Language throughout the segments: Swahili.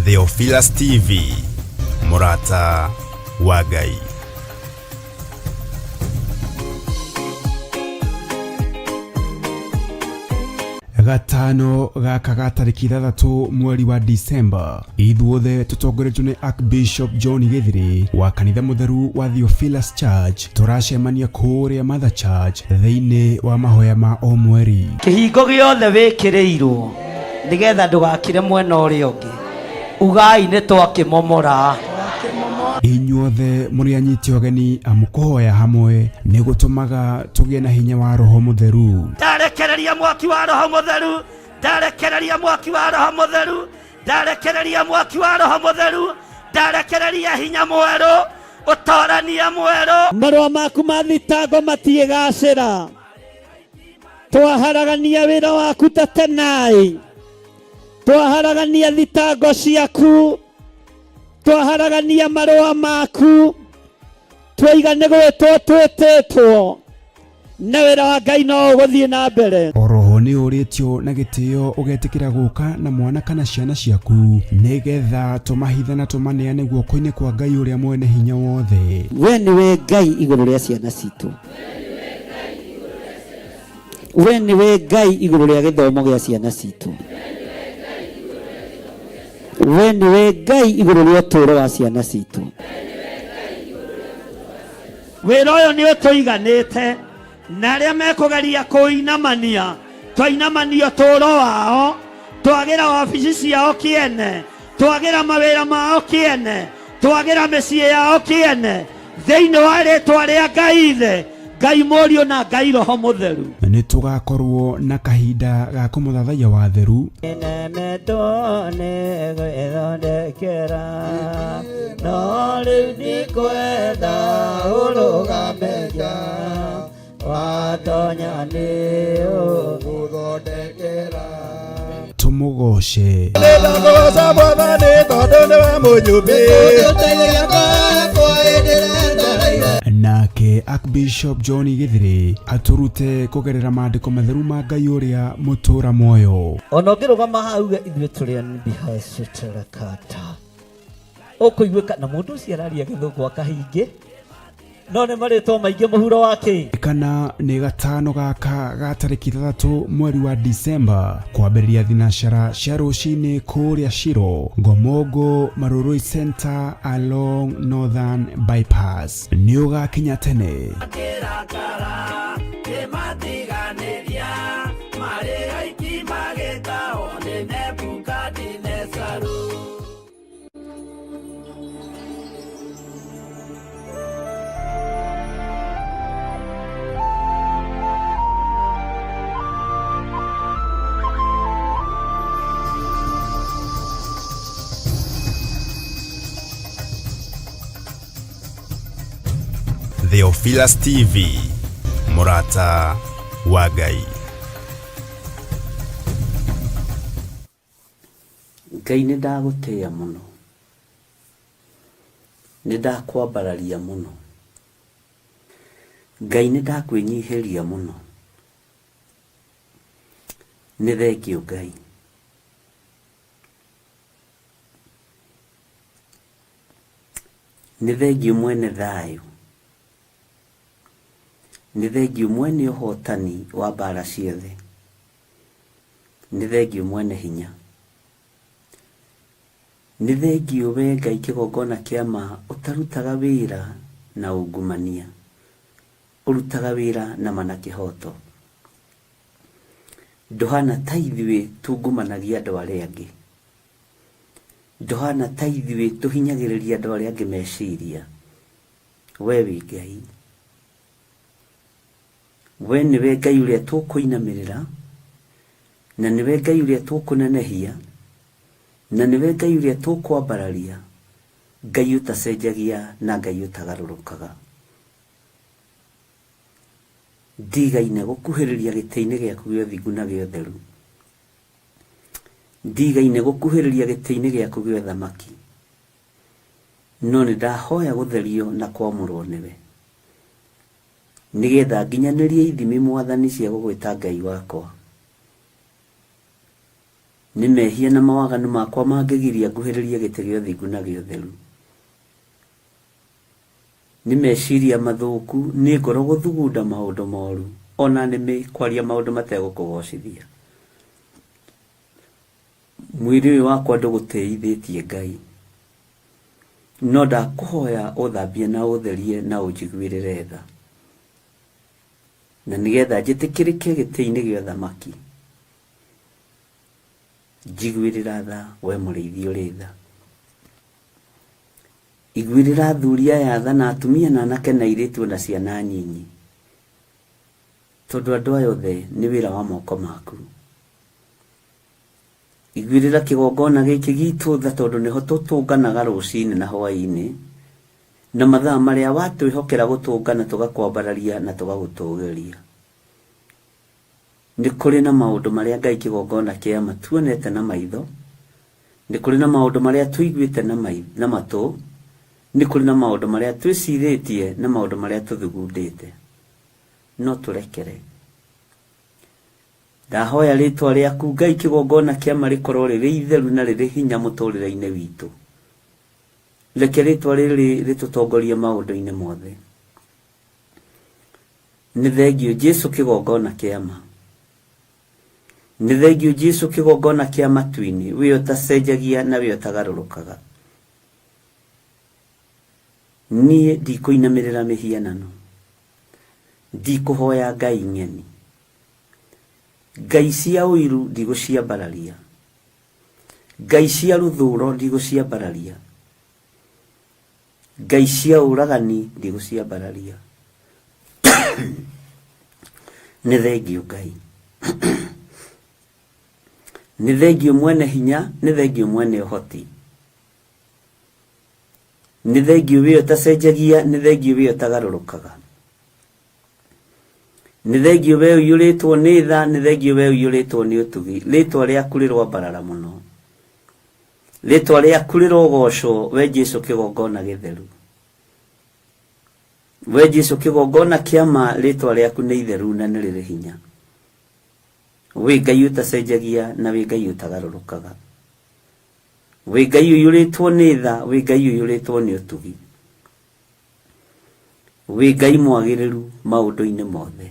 Theophilus TV, Murata wa Ngai. Gatano gaka gatariki 3 mweri wa Disemba, ithuothe tutongoretio ni Archbishop John Githiri wa kanitha mutheru wa Theophilus Church. Turacemania kuria Mother Church thiini wa mahoya ma o mweri. Kihingo giothe wikirirwo nigetha ndugakire mwena uria ungi, ugai ni twakimomora. Inyuothe muri anyiti ogeni amukuhoya hamwe ni gutumaga tugie na hinya wa Roho Mutheru. Ndarekereria mwaki wa Roho Mutheru, ndarekereria mwaki wa Roho Mutheru, ndarekereria mwaki wa Roho Mutheru, ndarekereria hinya mweru, utorania mweru. Marua maku ma thitango matiigacira, twaharagania wira waku ta tenai, twaharagania thitango ciaku, twaharagania marua maku, twaigane gwitwo twititwo na wira wa Ngai no guthie na mbere. Oroho ni uritio na gitio ugetikira guka na mwana kana ciana ciaku nigetha tumahitha na tumaneane guoko-ini kwa Ngai uria mwene hinya wothe. We niwe Ngai iguru ria ciana citu, we niwe Ngai iguru ria githomo gia ciana citu, we niwe Ngai iguru ria uturo wa ciana citu. Wira uyu ni utuiganite na aria mekugeria kuinamania twainamania uturo wao, twagira wabici ciao kiene, twagira mawira mao kiene, twagira micii yao kiene thiini wa ritwa ria Ngai ithe, Ngai Murio na Ngai Roho Mutheru. Ni tugakorwo na kahinda ga kumuthathaiya wa theru no riu ndikwenda urugameja watonya ni uguthondekera tumugoce nake Archbishop John Githiri aturute kugerera maandiko matheru ma Ngai uria mutura moyo. Ona ngirugama hau ithuĩ tũrĩ ndihaciterekata ũkũiguĩka na mũndũ ũcio araria gĩthũngũ akahingi no nĩ marĩtwa maingĩ mũhuro wake. Kana nĩ gatano gaka gatariki 3 mweri wa Disemba kwambĩrĩria thinacara cia rũcinĩ kũrĩa Shiro Ngomongo Marurui Center along Northern Bypass nĩ ũgakinya tene. Theophilus TV, Murata wa Ngai. Ngai nĩ ndagũtĩĩa mũno, nĩ ndakwambararia mũno, Ngai nĩ ndakwĩnyihĩria mũno, nĩ thengio Ngai. Nĩ thengio mwene thayũ, nĩ thengio mwene ũhotani wa mbara ciothe, nĩ thengio mwene hinya, nĩ thengio we Ngai kĩgongona kĩa ma ũtarutaga wĩra na ungumania, ũrutaga wĩra na mana kĩhoto. Ndohana ta ithuĩ tungumanagia andũ arĩa angĩ, ndohana ta ithuĩ tũhinyagĩrĩria andũ arĩa angĩ meciria. We wĩ Ngai, we niwe Ngai uria tukuinamirira, na niwe Ngai uria tukunenehia, na niwe Ngai uria tukwambararia, Ngai utacenjagia na Ngai utagarũrũkaga. Ndigaine gukuhĩrĩria gĩtĩ-inĩ gĩaku gĩa ũthingu na gĩa ũtheru, ndigaine gukuhĩrĩria gĩtĩ-inĩ gĩaku gĩa ũthamaki, no nĩ ndahoya gũtherio na kwamũrwo nĩwe, nigetha nginyanĩrie ithimi mwathani cia gũgwĩta Ngai wakwa. nĩ mehia na mawaganu makwa mangĩgiria nguhĩrĩrie gĩtĩ gĩa ũthingu na gĩa ũtheru. Nĩ meciria mathũku, nĩ ngoro gũthugunda maũndũ moru, ona nĩmĩ kwaria maũndũ mategũkũgocithia. Mwĩrĩ ũyũ wakwa ndũgũtĩithĩtie Ngai, no ndakũhoya ũthambie na ũtherie na ũnjiguĩrĩre tha, na nĩgetha njĩtĩkĩrĩke gĩtĩ-inĩ gĩa ũthamaki. Njiguĩrĩra tha we mũrĩithi ũrĩ tha. Iguĩrĩra athuri aya tha na atumia na anake na airĩtu na ciana nyinyi, tondũ andũ aya othe nĩ wĩra wa moko maku. Iguĩrĩra kĩgongona gĩkĩ gitũ tha, tondũ nĩho tũtũnganaga rũcinĩ na hwaĩ-inĩ, na mathaa marĩa watwĩhokera gũtũngana tũgakwambararia na tũgagũtũgĩria. Nĩ kũrĩ na maũndũ marĩa Ngai kĩgongona kĩa ma tuonete na maitho, nĩ kũrĩ na maũndũ marĩa tũiguĩte na matũ, nĩ kũrĩ na maũndũ marĩa twĩcirĩtie na maũndũ marĩa tũthugundĩte, no tũrekere. Ndahoya rĩtwa rĩaku Ngai kĩgongona kĩa ma rĩkorwo rĩrĩ itheru na rĩrĩ hinya mũtũrĩre-inĩ witũ. Reke rĩtwa rĩrĩ rĩtũtongorie maũndũ-inĩ mothe. Nĩ thengio Jesũ kĩgongona kĩa ma. Nĩ thengio Jesũ kĩgongona kĩa matu-inĩ, wĩ ũtacenjagia na wĩ ũtagarũrũkaga. Niĩ ndikũinamĩrĩra mĩhianano, ndikũhoya ngai ng'eni, ngai cia ũiru ndigũciambararia, ngai cia rũthũũro ndigũciambararia, ngai cia ũragani ndigũciambararia. Nĩ thengio Ngai. Nĩ thengio mwene hinya, nĩ thengio mwene ũhoti, nĩ thengio wĩ ũtacenjagia, nĩ thengio wĩ ũtagarũrũkaga, nĩ thengio we ũiyũrĩtwo nĩ tha, nĩ thengio we ũiyũrĩtwo nĩ ũtugi. Rĩtwa rĩaku rĩrwambarara mũno, rĩtwa rĩaku rĩrogocwo we Jesũ kĩgongona gĩtheru, we Jesũ kĩgongona kĩa ma. Rĩtwa rĩaku nĩ itheru na nĩ rĩrĩ hinya, wĩ Ngai ũtacenjagia na wĩ Ngai ũtagarũrũkaga, wĩ Ngai ũiyũrĩtwo nĩ tha, wĩ Ngai ũiyũrĩtwo nĩ ũtugi, wĩ Ngai mwagĩrĩru maũndũ-inĩ mothe,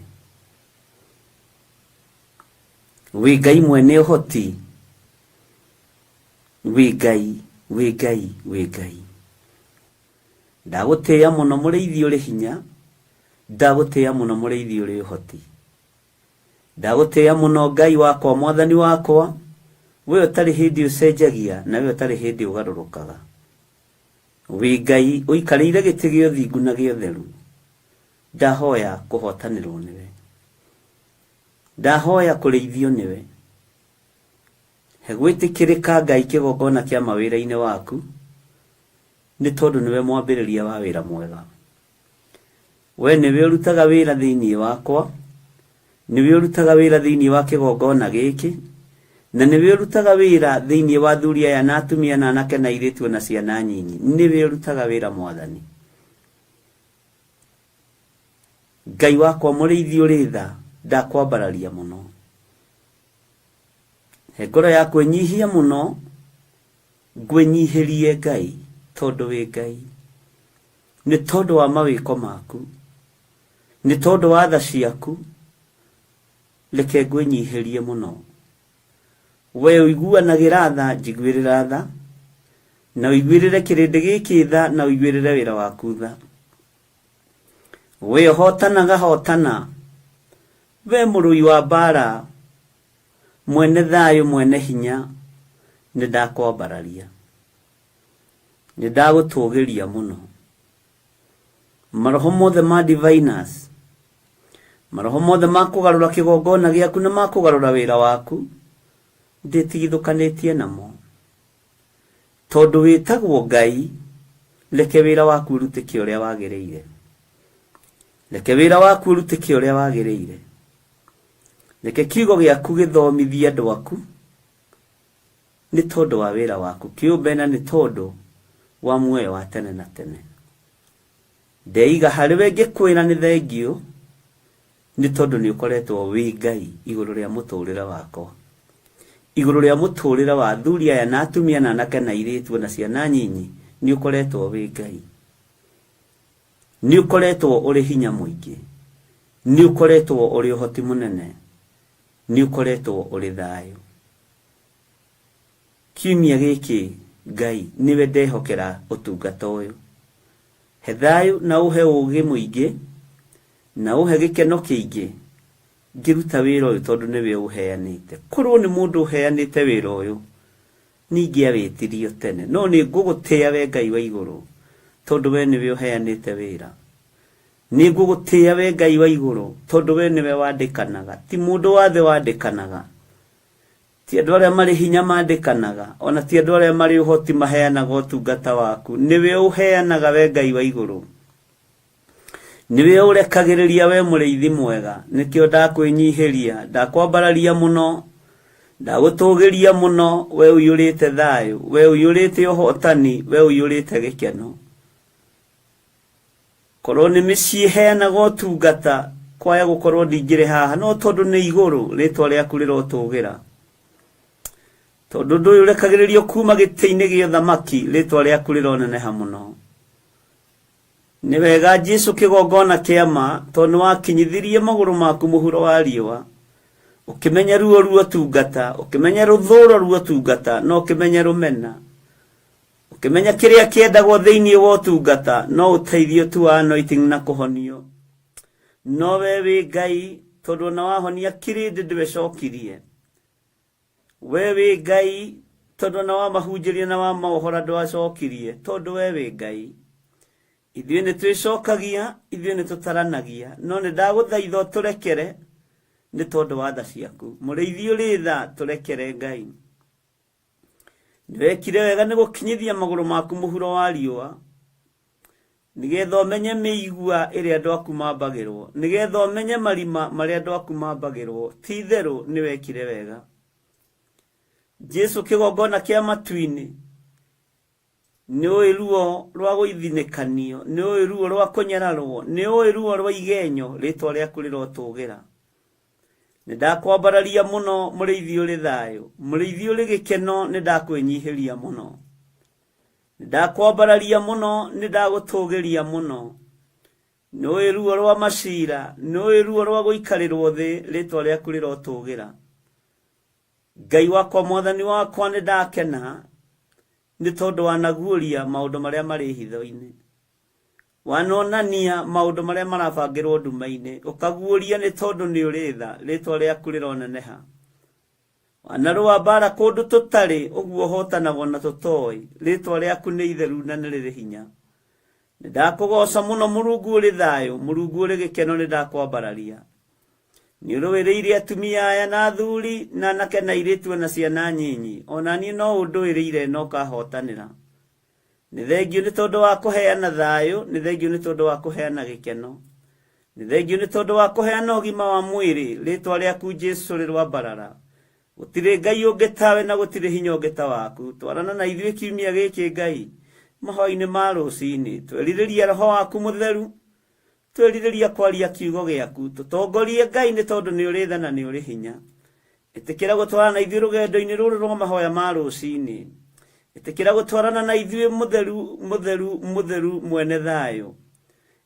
wĩ Ngai mwene ũhoti, wĩ Ngai, wĩ Ngai, wĩ Ngai. Ndagũtĩĩa mũno mũrĩithi ũrĩ hinya, ndagũtĩĩa mũno mũrĩithi ũrĩ ũhoti, ndagũtĩĩa mũno Ngai wakwa, mwathani wakwa, we ũtarĩ hĩndĩ ũcenjagia na we ũtarĩ hĩndĩ ũgarũrũkaga, wĩ Ngai ũikarĩire gĩtĩ gĩa ũthingu na gĩa ũtheru. Ndahoya kũhotanĩrwo nĩwe, ndahoya kũrĩithio nĩwe. He gwĩtĩkĩrĩka Ngai kĩgongona kĩa mawĩra-inĩ waku, nĩ tondũ nĩwe mwambĩrĩria wa wĩra mwega. We nĩwe ũrutaga wĩra thĩinĩ wakwa, nĩwe ũrutaga wĩra thĩinĩ wa kĩgongona gĩkĩ, na nĩwe ũrutaga wĩra thĩinĩ wa athuri aya na atumia na anake na airĩtu na ciana nyinyi. Nĩwe ũrutaga wĩra mwathani. Ngai wakwa mũrĩithi ũrĩ tha, ndakwambararia mũno. He ngoro yakwa ĩnyihia mũno, ngwĩnyihĩrie Ngai, tondũ wĩ Ngai, nĩ tondũ wa mawĩko maku, nĩ tondũ wa tha ciaku. Reke ngwĩnyihĩrie mũno. We ũiguanagĩra tha, njiguĩrĩra tha, na ũiguĩrĩre kĩrĩndĩ gĩkĩ tha, na ũiguĩrĩre wĩra waku tha. We ũhotanaga hotana, we mũrũi wa mbara, mwene thayũ, mwene hinya, nĩ ndakwambararia, nĩ ndagũtũgĩria mũno. Maroho mothe ma diviners, maroho mothe ma kũgarũra kĩgongona gĩaku na ma kũgarũra wĩra waku, ndĩtigithũkanĩtie namo. Tondũ wĩtagwo Ngai, reke wĩra waku ũrutĩke ũrĩa wagĩrĩire, reke wĩra waku ũrutĩke ũrĩa wagĩrĩire, reke kiugo gĩaku gĩthomithie andũ aku, nĩ tondũ wa wĩra waku kĩũmbe na nĩ tondũ wa muoyo wa tene na tene. Ndeiga harĩwe ngĩkwĩra nĩ thengio, nĩ tondũ nĩ ũkoretwo wĩ Ngai igũrũ rĩa mũtũrĩre wakwa. iguru ria muturira wa athuri aya na atumia na anake na airitu na ciana nyinyi ni ukoretwo wi Ngai, ni ukoretwo uri hinya muingi, ni ukoretwo uri uhoti munene, ni ukoretwo uri thayu. Kiumia giki Ngai niwe ndehokera utungata uyu, he thayu na uhe ugi muingi na uhe gikeno kiingi ngiruta wira uyu tondu niwe uheanite. Korwo ni mundu uheanite wira uyu ningi awitirio tene, no ni ngugutia we Ngai wa iguru tondu we niwe uheanite wira. Ni ngugutia we Ngai wa iguru tondu we niwe wandikanaga, ti mundu wathe wandikanaga, ti andu aria mari hinya mandikanaga, ona ti andu aria mari uhoti maheanaga utungata waku. Niwe uheanaga we Ngai wa iguru, niwe urekagiriria we muriithi mwega. Nikio ndakwinyihiria, ndakwambararia muno, ndagutugiria muno, we uyurite thayu, we uyurite uhotani, we uyurite gikeno. Korwo ni micii heanaga utungata kwaya gukorwo ndingire haha, no tondu ni iguru ritwa riaku rirotugira, tondu ndu urekagiririo kuma giti-ini gia thamaki ritwa riaku rironeneha muno. Ni wega Jesu kigongona kiama tondu wakinyithirie maguru maku muhuro wa riua, ukimenya ruo ruo tungata, ukimenya ruthuro ruo tungata, no ukimenya rumena, ukimenya kiria kiendagwo thiini wa tungata, no uteithio tu wa anointing na kuhonio. No we wi Ngai tondu na wahonia kirindi ndiwe cokirie, we wi Ngai tondu na wamahunjirie na wamaohora ndwacokirie, tondu we wi Ngai. Ithuĩ nĩ twĩcokagia, ithuĩ nĩ tũtaranagia, no nĩ ndagũthaitha ũtũrekere nĩ tondũ wa tha ciaku. Mũrĩithi ũrĩ tha, tũrekere Ngai. Nĩwekire wega nĩ gũkinyithia magũrũ maku mũhuro wa riũa, nĩgetha ũmenye mĩigua ĩrĩa andũ aku mambagĩrwo, nĩgetha ũmenye marima marĩa andũ aku mambagĩrwo. Ti itherũ nĩwekire wega. Jesu kĩgongona kĩa matu-inĩ, ni oi ruo rwa guithinikanio, ni oi ruo rwa kunyararwo, ni oi ruo rwa igenyo ritwa riaku rirotugira. Ni ndakwambararia muno muriithi uri thayu, muriithi uri gikeno, ni ndakwinyihiria muno, ni ndakwambararia muno, ni ndagutugiria muno. Ni oi ruo rwa macira, ni oi ruo rwa guikarirwo thi ritwa riaku rirotugira. Ngai wakwa mwathani wakwa ni ndakena ni tondu wanaguuria maundu maria mari hitho-ini, wanonania maundu maria marabangirwo nduma-ini, ukaguuria ni tondu ni uri tha ritwa riaku rironeneha. Wanarua bara kundu tutari, uguo hotanagwo na tutoi, ritwa riaku ni itheru na ni riri hinya. Ni ndakugoca muno Murungu uri thayu, Murungu uri gikeno, ni ndakwambararia. Ni uruwiriire atumia aya na athuri na anake na airitu na ciana nyinyi, ona ni no unduirire no kahotanira. Ni thengiu ni tondu wa kuheana thayu, ni thengiu ni tondu wa kuheana gikeno, ni thengiu ni tondu wa kuheana ugima wa mwiri ritwa riaku Jesu rirwambarara. Gutire Ngai ungi tawe na gutire hinya ungi ta waku. Twarana na ithuĩ kiumia giki Ngai mahoya-ini ma ruciini, twĩrirĩria Roho waku Mutheru, twĩrirĩria kwaria kiugo giaku, tutongorie Ngai ni tondu ni uri tha na ni uri hinya. Itikira gutwarana na ithuĩ rugendo-ini ruru rwa mahoya ma ruciini, itikira gutwarana na ithuĩ Mutheru Mutheru Mutheru mwene thayu,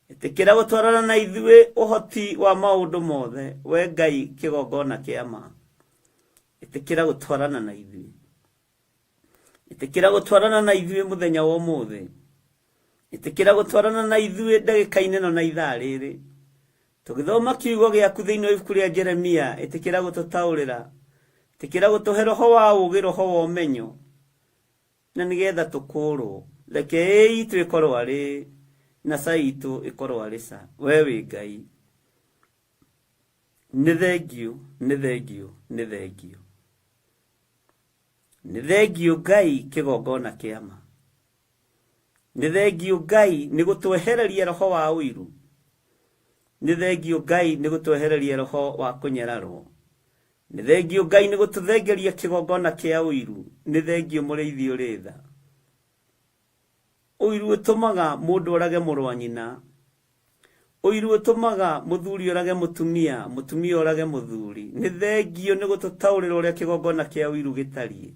itikira gutwarana na ithuĩ uhoti wa maundu mothe, we Ngai kigongona kiama. Itikira gutwarana na ithuĩ, itikira gutwarana na ithuĩ muthenya wa umuthi, itikira gutwarana na ithuĩ ndagĩka-inĩ no na ithaa rĩrĩ. Tugithoma kiugo giaku thĩinĩ wa ibuku rĩa Jeremia, itikira gututaurĩra, itikira gutuhe roho wa ũũgĩ, roho wa ũmenyo, na nigetha tukũrwo. Reke itu ikorwo arĩ na cai itu ikorwo arĩ ca. We wĩ Ngai, nĩ thengiũ, nĩ thengiũ, nĩ thengiũ, nĩ thengiũ Ngai kĩgongona kĩama. Nĩ thengiũ Ngai nĩ gũtwehereria roho wa ũiru, nĩ thengiũ Ngai nĩ gũtwehereria roho wa kũnyararwo, nĩ thengiũ Ngai nĩ gũtũthengeria kĩgongona kĩa ũiru, nĩ thengiũ mũrĩithi ũrĩ tha. Ũiru ũtũmaga mũndũ orage mũrũ wa nyina, Uiru utumaga muthuri orage mutumia, mutumia orage muthuri. Ni thengio ni gututaurira uria kigongona kia uiru gitariĩ.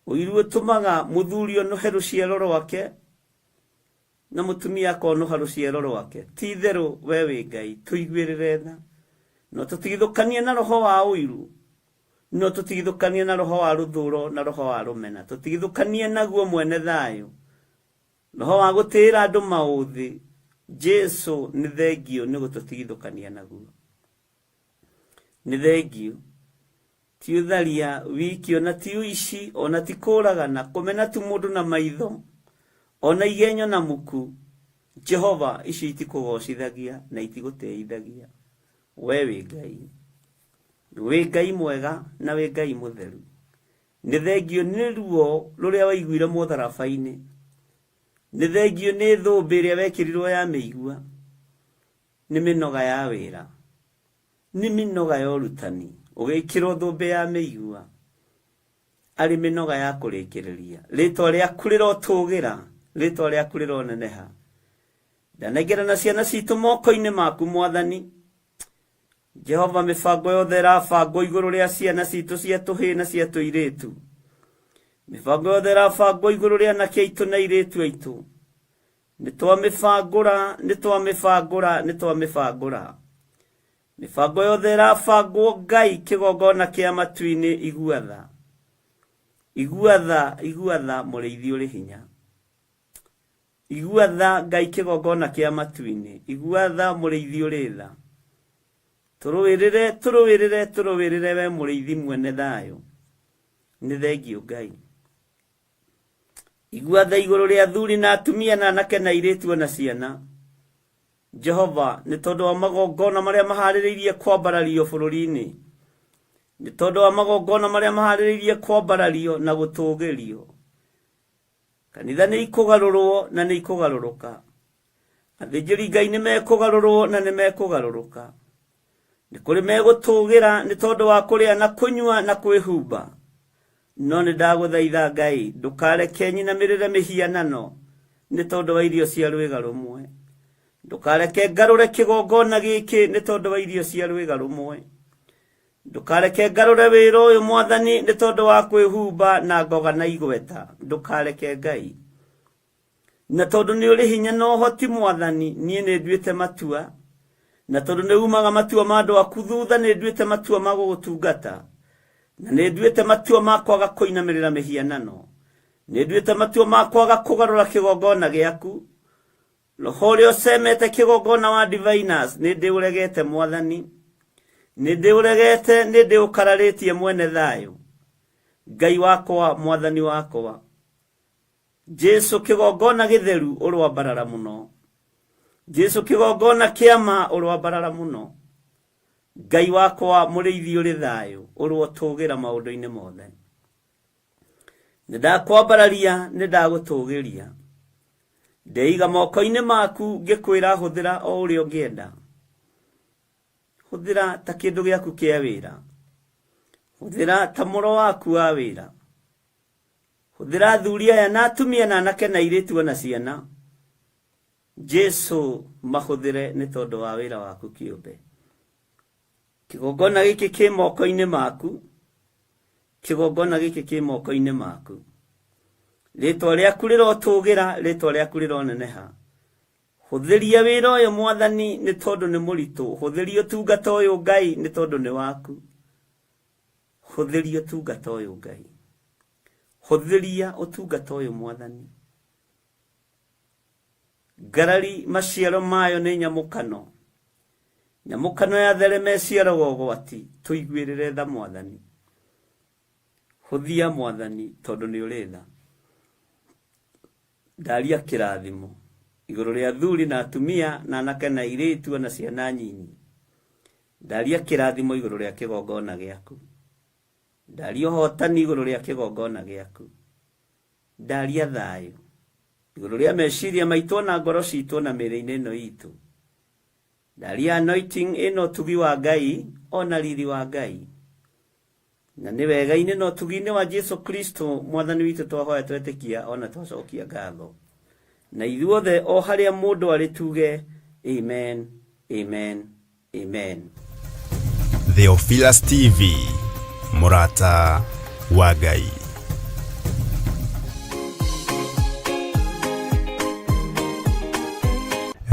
Uiru utumaga muthuri onohe ruciaro rwake na mutumia akonoha ruciaro rwake. Ti theru we wi Ngai tuiguirire tha. No tutigithukanie na roho wa uiru. No tutigithukanie na roho wa ruthuro na roho wa rumena. Tutigithukanie naguo mwene thayo. Roho wa gutira andu mauthi. Jesu ni thengio ni gututigithukania naguo. Ni thengio. Ti utharia wiki ona ti uici ona ti kuragana kumena tu mundu na maitho ona igenyo na muku. Jehova ici itikugocithagia na itiguteithagia. We wi Ngai. Wi Ngai mwega na wi Ngai mutheru. Ni thengio ni ruo ruria waiguire mutharabaini. Ni thengio ni thumbi iria wekirirwo ya miigua. Ni minoga ya wira. Ni minoga ya urutani. Ugikirwo thumbi ya miigua. Ari minoga ya kurikiriria. Ritwa riaku rirotugira. Ritwa riaku rironeneha. Ndanegera na ciana citu moko-ini maku Mwathani. Jehova mibango yothe rabango iguru ria ciana citu cia tuhi na cia tuiritu. Mibango yothe rabango iguru ria anake aitu na iritu aitu. Nitwamibangura. Mibango yothe rabango Ngai kigongona kia matu-ini iguatha. Iguatha muriithi uri hinya. Iguatha Ngai kigongona kia matu-ini. Iguatha muriithi uri tha. Turuwirire we muriithi mwene thayo. Ni thengio Ngai. Iguatha iguru ria athuri na atumia na anake na iritu na ciana. Jehova ni tondu wa magongona maria mahaririirie kwambarario bururi-ini. Ni tondu wa magongona maria mahaririirie kwambarario na gutugirio. Kanitha ni ikugarurwo na ni ikugaruruka. Athĩnjĩri Ngai ni mekugarurwo na ni mekugaruruka. Ni kuri megutugira ni tondu wa kuria na kunyua na kwihumba. No ni ndaguthaitha Ngai ndukareke nyinamirire mihianano ni tondu wa irio cia rwiga rumwe. Ndukareke ngarure kigongona giki ni tondu wa irio cia rwiga rumwe. Ndukareke ngarure wira uyu Mwathani ni tondu wa kwihumba na ngoga na igweta. Ndukareke Ngai. Na tondu ni uri hinya no hoti Mwathani nie ni nduite matua. Na tondu ni umaga matua ma andu aku thutha ni nduite matua ma gugutungata. Na ni nduite matua ma kwaga kuinamirira mihianano. Ni nduite matua ma kwaga kugarura kigongona giaku. Roho uria ucemete kigongona wa diviners ni ndiuregete Mwathani. Ni ndiuregete ni ndiukararitie mwene thayo. Ngai wakwa Mwathani wakwa. Jesu kigongona githeru urwambarara muno. Jesu kigongona kiama urwambarara muno. Ngai wakwa muriithi uri thayo urwotugira maundu-ini mothe. Nindakwambararia nindagutugiria. Ndeiga moko-ini maku ngikwira huthira o uria ungienda. Huthira ta kindu giaku kia wira. Huthira ta muro waku wa wira. Huthira athuri aya na atumia na anake na iritu na ciana. Jesu mahuthire ni tondu wa wira waku kiumbe. Kigongona giki ki moko-ini maku. Kigongona giki ki moko-ini maku. Ritwa riaku rirotugira, ritwa riaku rironeneha. Huthiria wira uyu Mwathani ni tondu ni muritu. Huthiria utungata uyu Ngai ni tondu ni waku. Huthiria utungata uyu Ngai. Huthiria utungata uyu Mwathani. Garari maciaro mayo ni nyamukano. Nyamukano ya thereme ciaro gogwati. Tuiguirire tha Mwathani. Huthia Mwathani tondu ni uri tha. Ndaria kirathimo iguru ria athuri na atumia na anake na iritu na ciana nyinyi. Ndaria kirathimo iguru ria kigongona giaku. Ndaria hotani iguru ria kigongona giaku. Ndaria thayo iguru ria meciria maitu na ngoro citu na mĩĩrĩ-inĩ ĩno itu. Ndaria anointing ino tugi wa Ngai ona rithi wa Ngai. Na ni wega-ini no tugi-ini wa Jesu Kristo Mwathani witu twahoya twetikia ona twacokia ngatho. na ithuothe o haria mundu ari tuge amen, amen, amen. Theophilus TV, Murata wa Ngai.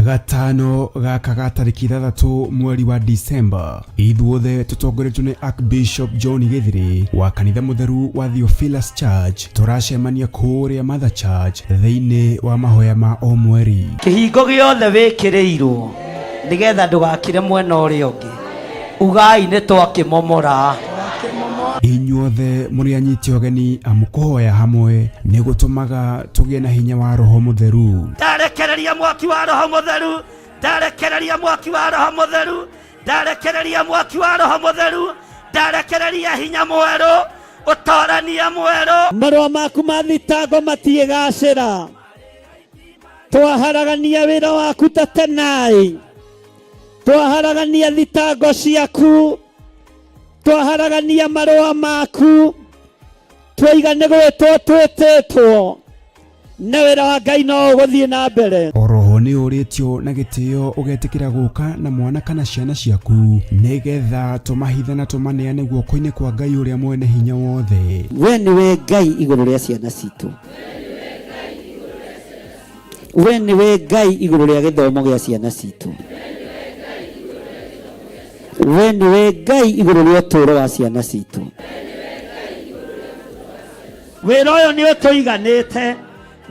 Gatano gaka gatariki 3 mweri wa Disemba, ithuothe tutongoretio ni Archbishop John Githiri wa kanitha mutheru wa Theophilus Church. Turacemania kuria Mother Church thiini wa mahoya ma o mweri. Kihingo giothe wikirirwo nigetha ndugakire mwena uria ungi, ugai ni twakimomora. Inyuothe muri anyiti ogeni amukuhoya hamwe ni gutumaga tugie na hinya wa Roho Mutheru. Ndarekereria mwaki wa Roho Mutheru, ndarekereria mwaki wa Roho Mutheru, ndarekereria mwaki wa Roho Mutheru, ndarekereria hinya mweru, utorania mweru. Marua maku ma thitango matiigacira, twaharagania wira waku ta tenai, twaharagania thitango ciaku, twaharagania marua maku, twaigane gwitwo twititwo na wira wa Ngai no guthie na mbere. Oroho ni uritio na gitio ugetikira guka na mwana kana ciana ciaku nigetha tumahithana tumaneane guoko-ini kwa Ngai uria mwene hinya wothe. We niwe Ngai iguru ria ciana citu, we niwe Ngai iguru ria githomo gia ciana citu, we niwe Ngai iguru ria uturo wa ciana citu. Wira uyu ni utuiganite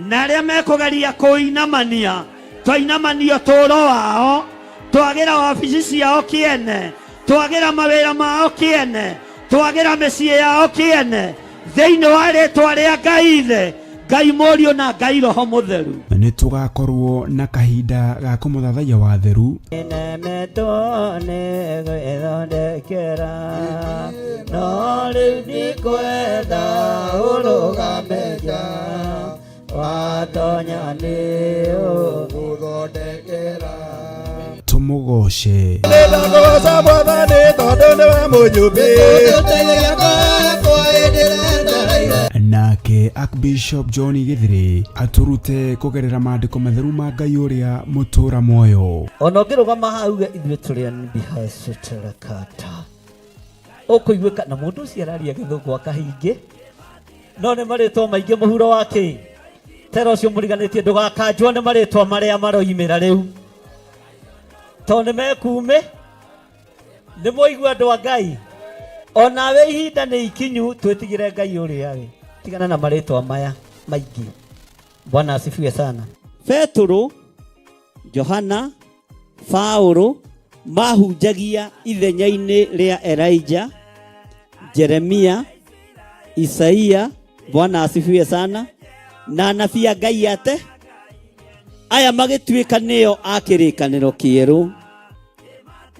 na aria mekugeria kuinamania twainamania uturo wao, twagira wabici ciao kiene, twagira mawira mao kiene, twagira micii yao kiene thiini wa ritwa ria Ngai Ithe, Ngai Murio na Ngai Roho Mutheru. Ni tugakorwo na kahinda ga kumuthathaiya wa theru nemetone gwithondekera no riu ndikwenda urugameria watonya ni uguthondekera. Tumugoce nake Archbishop John Githiri aturute kugerera maandiko matheru ma Ngai uria mutura moyo. Ona ngirugama hau ithuĩ tũrĩ bihasuterakata ũkũiguĩka na mũndũ ũcio araria gĩthũngũ akahingi no nĩ marĩtwa maingĩ mũhuro wake tera ũcio mũriganĩtie ndũgakanjwo nĩ marĩtwa marĩa maroimĩra rĩu tondũ nĩ mekume nĩ mũigua andũ a Ngai. Onawe ihinda nĩ ikinyu twĩtigĩre Ngai ũrĩa we tigana na marĩtwa maya maingĩ. Bwana asifiwe sana. Petro, Johana, Paulo mahunjagia ithenya-inĩ rĩa Elijah, Jeremia, Isaia, Bwana asifiwe sana, na anabii a Ngai ate aya magĩtuĩka nĩo a kĩrĩkanĩro kĩerũ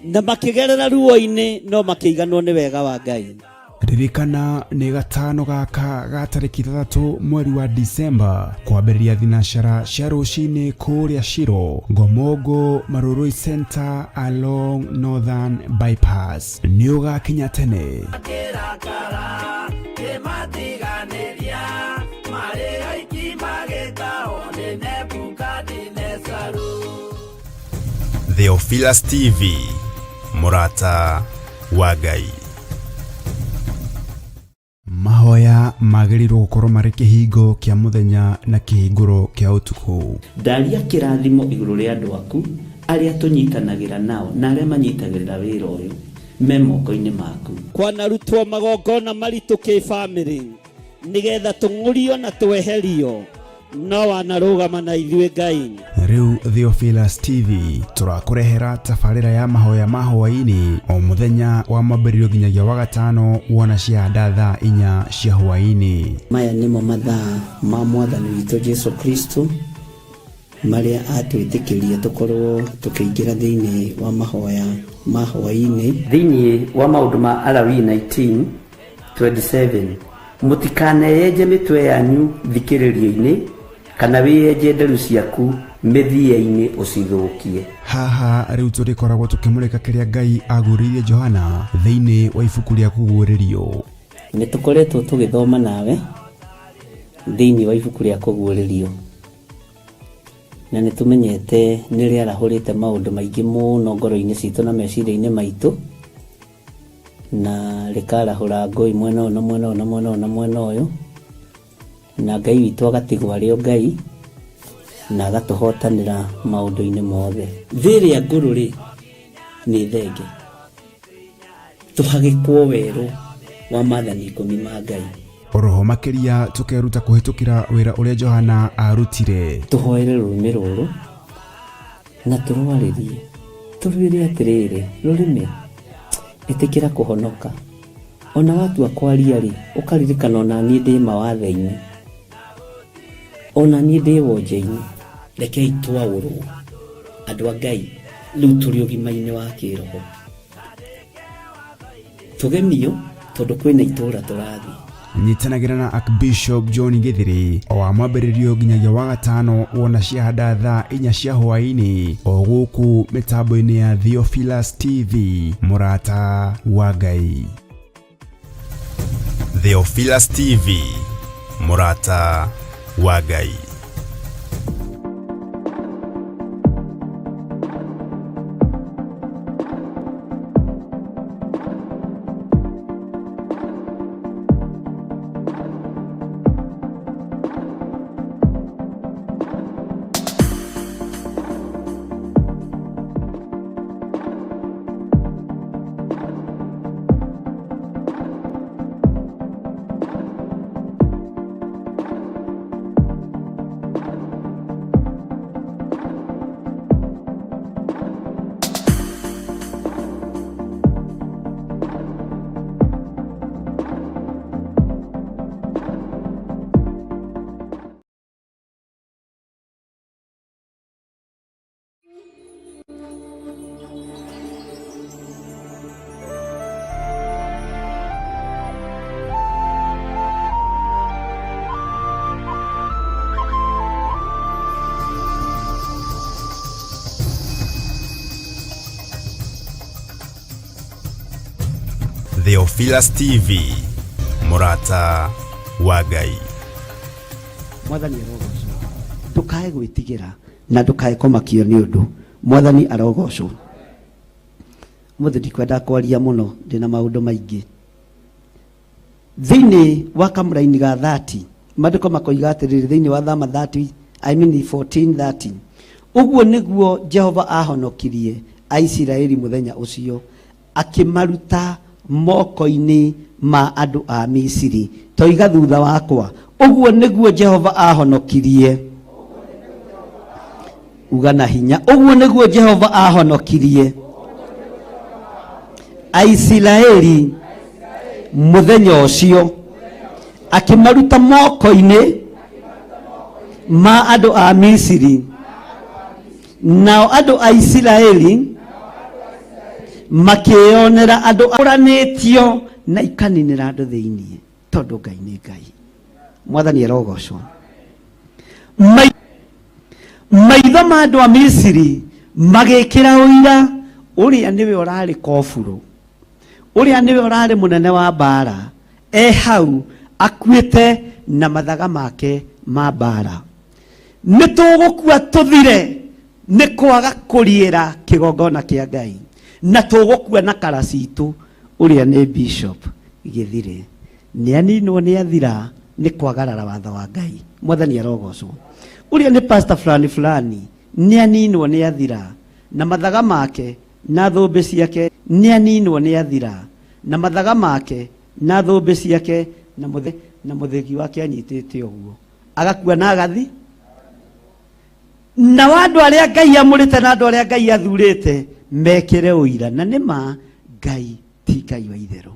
na makĩgerera ruo-inĩ no makĩiganwo nĩ wega wa Ngai. Ririkana ni gatano gaka gatariki 3 mweri wa Disemba kwambĩrĩria thinacara cia rũcinĩ kũrĩa Shiro, Ngomongo Marurui Center along Northern Bypass. Nĩ ũgakinya tene. Theophilus TV, Murata wa Ngai. Mahoya magĩrĩirwo gũkorwo marĩ kĩhingo kĩa mũthenya na kĩhingũro kĩa ũtukũ. Ndaria kĩrathimo igũrũ rĩa andũ aku arĩa tũnyitanagĩra nao na arĩa manyitagĩrĩra wĩra ũyũ me moko-inĩ maku. Kwanarutwo magongona maritũ kĩ-bamĩrĩ nĩgetha tũng'ũrio na tweherio no wanarũgama na ithuĩ Ngai. Riu Theophilus TV turakũrehera tabarĩra ya mahoya ma hwaĩ-inĩ o mũthenya wa mwambĩrĩrio nginyagia wa gatano wona cianda thaa 4 cia hwaĩ-inĩ. Maya nĩmo mathaa ma Mwathani witũ Jesu Kristo marĩa atwĩtĩkĩria tũkorwo tũkĩingĩra thĩinĩ wa mahoya ma hwaĩ-inĩ. Thĩinĩ wa maũndũ ma Alawii 19:27 mũtikaneyenje mĩtwe yanyu thikĩrĩrio-inĩ kana wĩyenje nderu ciaku mĩthia-inĩ ũcithũkie. Haha riu tũrĩkoragwo tũkĩmũrĩka kĩrĩa Ngai agũrĩire Johana thĩinĩ wa ibuku rĩa kũguũrĩrio. Nĩ tũkoretwo tũgĩthoma nawe thĩinĩ wa ibuku rĩa kũguũrĩrio na nitumenyete niri arahurite maundu maingi muno ngoro-ini citu na meciria-ini maitu na rikarahura ngui mwena uyu na Ngai witu agatigwo ari o Ngai na agatuhotanira maundu-ini mothe. Thiri ya nguru ri ni thenge tuhagikwo weru wa mathani 10 ma Ngai. Oroho makiria tukeruta kuhitukira wira uria Johana arutire. Tuhoere rurimi ruru na turwaririe turwire atiriri rurimi itikira kuhonoka ona watua kwaria ri ukaririkana ona ni ndi mawathe-ini ona ni ndi wonje-ini rekei twaurwo andu a Ngai riu turi ugima-ini wa kiroho tugemio tondu kwina itura turathi. Nyitanagira na Archbishop John Githiri o amwambiririo nginyagia wa gatano wona ciahada thaa 4 cia hwaini o guku mitambo-ini ya Theophilus TV murata wa Ngai. Theophilus TV murata wa Ngai. Theophilus TV murata wa Ngai. Mwathani arogocwo ndukae gwitigira na ndukae komakio ni undu Mwathani arogocwo. Muthe ndikwenda kwaria muno ndina maundu maingi thiini wa kamuraini ga 30 mandiko makoiga atiriri thiini wa thama 30 14:30 uguo niguo Jehova ahonokirie Aisiraeli muthenya ucio akimaruta moko-ini ma andu a Misiri. Toiga thutha wakwa uguo niguo Jehova ahonokirie. Uga na hinya uguo niguo Jehova ahonokirie Aisiraeli muthenya ucio akimaruta moko-ini ma andu a Misiri. Nao andu a Isiraeli makionera andu uranitio na ikaninira andu thiini tondu Ngai ni Ngai. Mwathani arogocwo. Maitho ma andu a Misiri magikira uira uria niwe urari kofuru uria niwe urari munene wa mbara hau akuite na mathaga make ma mbara. Nitugukua tuthire ni kwaga kuriira kigongona kia Ngai na tugukua na karacitu uria ni Bishop Githiri ni aninwo ni athira ni kwagarara watho wa Ngai. Mwathani arogocwo. Uria ni pastor fulani ni aninwo ni athira na mathaga make na thumbi ciake ni aninwo ni athira na mathaga make na thumbi ciake na muthegi wake anyitite uguo agakua na agathi na wandu aria Ngai amurite na andu aria Ngai athurite mekire uira na nima Ngai ti Ngai wa itheru.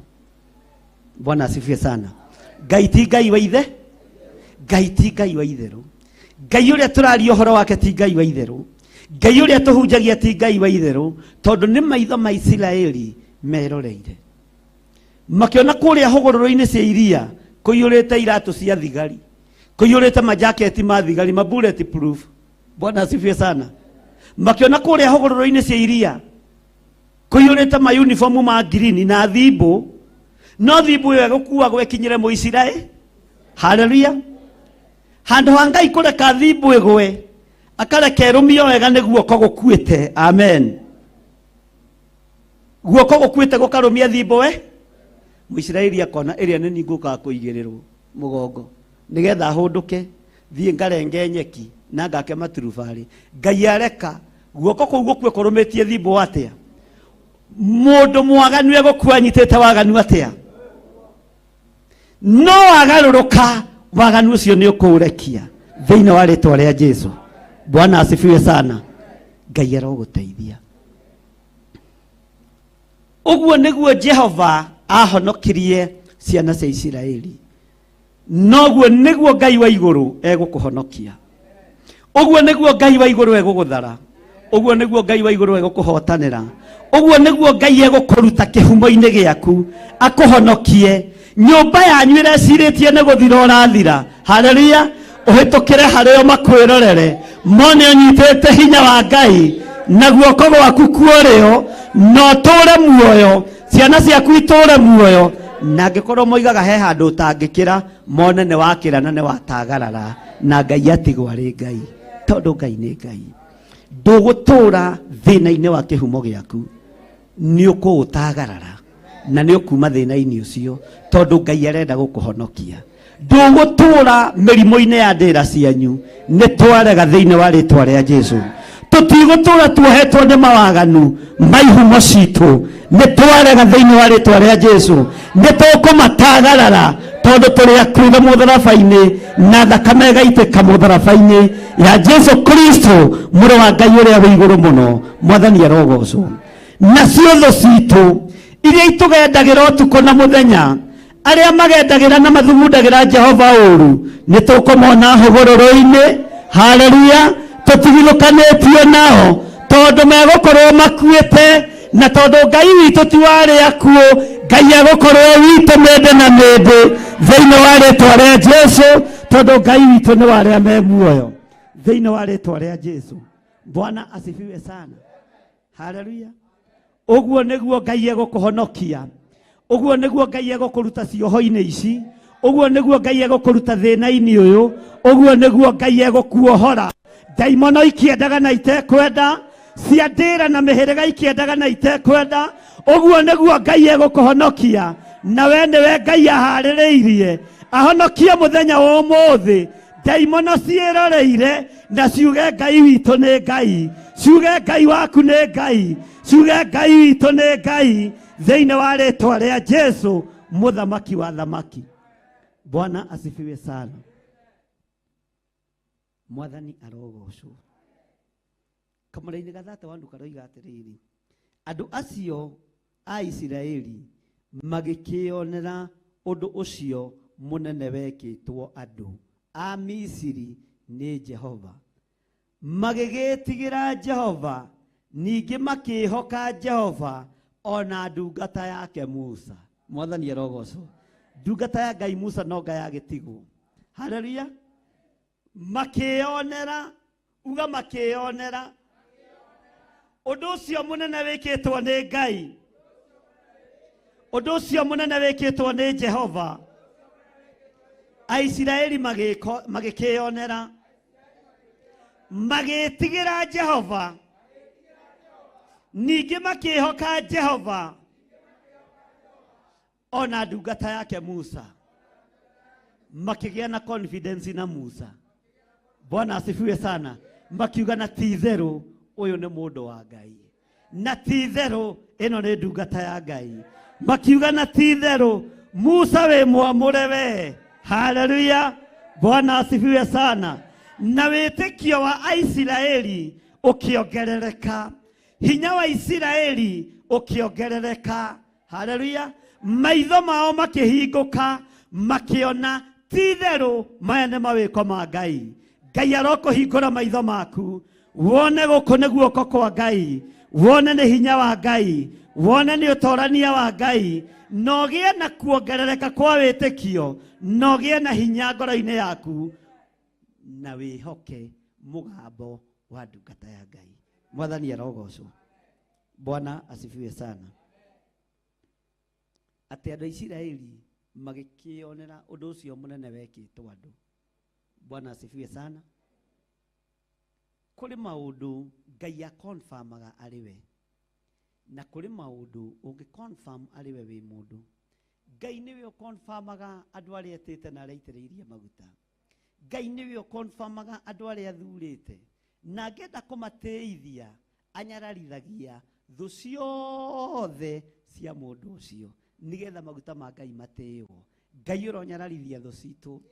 Bwana asifiwe sana. Ngai ti Ngai wa ithe, Ngai ti Ngai wa itheru. Ngai uria turaria uhoro wake ti Ngai wa itheru. Ngai uria tuhunjagia ti Ngai wa itheru tondu ni maitho ma Isiraeli meroreire makiona kuria hugururu-ini cia iria kuyurite iratu cia thigari kuyurite majaketi ma thigari ma bullet proof. Bwana asifiwe sana. Makiona kuria hugururu-ini cia iria kuyurite ma uniform ma green na thibo no thibo yo gukua gwekinyire mu Isiraeli. Haleluya. Handu ha Ngai kureka thibo igwe akareke rumio wega niguo kogukuite. Amen. Guoko gukuite gukarumia thimbo we Muisiraeli akona iria nini nguka kuigirirwo mugongo nigetha hunduke thie ngarenge nyeki na ngake maturubari. Ngai areka guoko kuu gukue kurumitie thimbo atia mundu mwaganu egukwanitite waganu atia no agaruruka waganu ucio ni ukurekia thiini wa ritwa ria Jesu. Bwana asifiwe sana. Ngai aroguteithia. Uguo niguo Jehova ahonokirie ciana cia Isiraeli. Noguo niguo Ngai wa iguru egukuhonokia. Uguo niguo Ngai wa iguru eguguthara. Uguo niguo Ngai wa iguru egukuhotanira. Uguo niguo Ngai egukuruta kihumo-ini giaku akuhonokie. Nyumba yanyu ireciritie ni guthira urathira. Haleluya. Uhitukire hario makwirorere mone unyitete hinya wa Ngai na guoko gwaku kuorio no ture muoyo ciana ciaku iture muoyo na ngikorwo moigaga he handu utangikira mone ne wakira na ne watagarara na Ngai atigwo ari Ngai tondu Ngai ni Ngai. Ndugutura thina-ini wa kihumo giaku ni ukutagarara na ni ukuma thina-ini ucio tondu Ngai arenda gukuhonokia. Ndugutura mirimo-ini ya ndira cianyu ni twarega thiini wa ritwa ria Jesu. Tutigutura tuohetwo ni mawaganu maihumo citu ni twarega thiini wa ritwa ria Jesu. Ni tukumatagarara tondu turi akuire mutharabai-ini na thakame igaitĩka mutharabai-ini ya Jesu Kristo muri wa Ngai uria wi iguru muno. Mwathani arogocwo. Nacio thu citu iria itugendagira utuko na muthenya aria magendagira na mathugundagira Jehova uru ni tukumona hugururu-ini. Haleluya. Tutigithũkanĩtio nao tondu megukorwo makuĩte na tondu Ngai witũ ti warĩ akuũ. Ngai agukorwo witũ mĩndĩ na mĩndĩ thĩinĩ wa rĩtwa rĩa Jesu tondu Ngai witũ nĩ warĩa me muoyo thĩinĩ wa rĩtwa rĩa Jesu. Bwana asifiwe sana. Haleluya. Uguo nĩguo Ngai egũkũhonokia. Uguo nĩguo Ngai egũkũruta cioho-inĩ ici. Uguo nĩguo Ngai egũkũruta thĩna-inĩ ũyũ. Uguo nĩguo Ngai egũkuohora. Daimono ikiendaga na itekwenda cia ndĩra na mĩhĩrĩga ikiendaga na itekwenda. Uguo nĩguo Ngai egũkũhonokia na we nĩwe Ngai aharĩrĩirie ahonokie mũthenya wa ũmũthĩ. Daimono ciĩroreire na ciuge Ngai witũ nĩ Ngai, ciuge Ngai waku nĩ Ngai, ciuge Ngai witũ nĩ Ngai thĩinĩ wa rĩtwa rĩa Jesu mũthamaki wa thamaki. Bwana asifiwe sana. Mwathani arogocwo. Kamũra-inĩ gathate wandu karoiga atĩrĩrĩ andũ acio a Isiraeli magĩkĩonera ũndũ ũcio mũnene wekĩtwo andũ a Misiri nĩ Jehova, magĩgĩtigĩra Jehova, ningĩ makĩhoka Jehova ona ndungata yake Musa. Mwathani arogocwo. Ndungata ya Ngai Musa no Ngai agĩtigwo. Haleluya. Makĩonera uga makĩonera ũndũ ũcio mũnene wĩkĩtwo nĩ Ngai, ũndũ ũcio mũnene wĩkĩtwo nĩ Jehova. Aisiraeli magĩkĩonera magĩtigĩra Jehova, ningĩ makĩhoka Jehova ona ndungata yake Musa. Makĩgĩa na confidence na Musa. Bwana asifiwe sana. Makiuga na ti-itherũ ũyũ nĩ mũndũ wa Ngai, na ti-itherũ ĩno nĩ ndungata ya Ngai. Makiuga na ti-itherũ Musa wĩ mwamũre we. Haleluya. Bwana asifiwe sana. Na wĩtĩkio wa Aisiraeli ũkĩongerereka, hinya wa Isiraeli ũkĩongerereka. Haleluya. Maitho mao makĩhingũka makĩona ti-itherũ maya nĩ mawĩko ma Ngai. Ngai arokũhingũra maitho maku wone gũkũ nĩ guoko kwa Ngai, wone nĩ hinya wa Ngai, wone nĩ ũtorania wa Ngai, na ũgĩe na kuongerereka kwa wĩtĩkio, na ũgĩe na hinya ngoro-inĩ yaku, na wĩhoke mũgambo wa ndungata ya Ngai. Mwathani arogocwo. Bwana asifiwe sana. Atĩ andũ a Isiraeli magĩkĩonera ũndũ ũcio mũnene wekĩtwo andũ. Bwana asifiwe sana. kuri maundu Ngai a confirmaga ariwe na kuri maundu ungi confirm ariwe wi mundu. Ngai niwe o confirmaga andu aria etete na areitiriirie maguta. Ngai niwe o confirmaga andu aria athurite na angenda kumateithia anyararithagia thu ciothe cia mundu ucio nigetha maguta ma Ngai mateo. Ngai uronyararithia thu citu,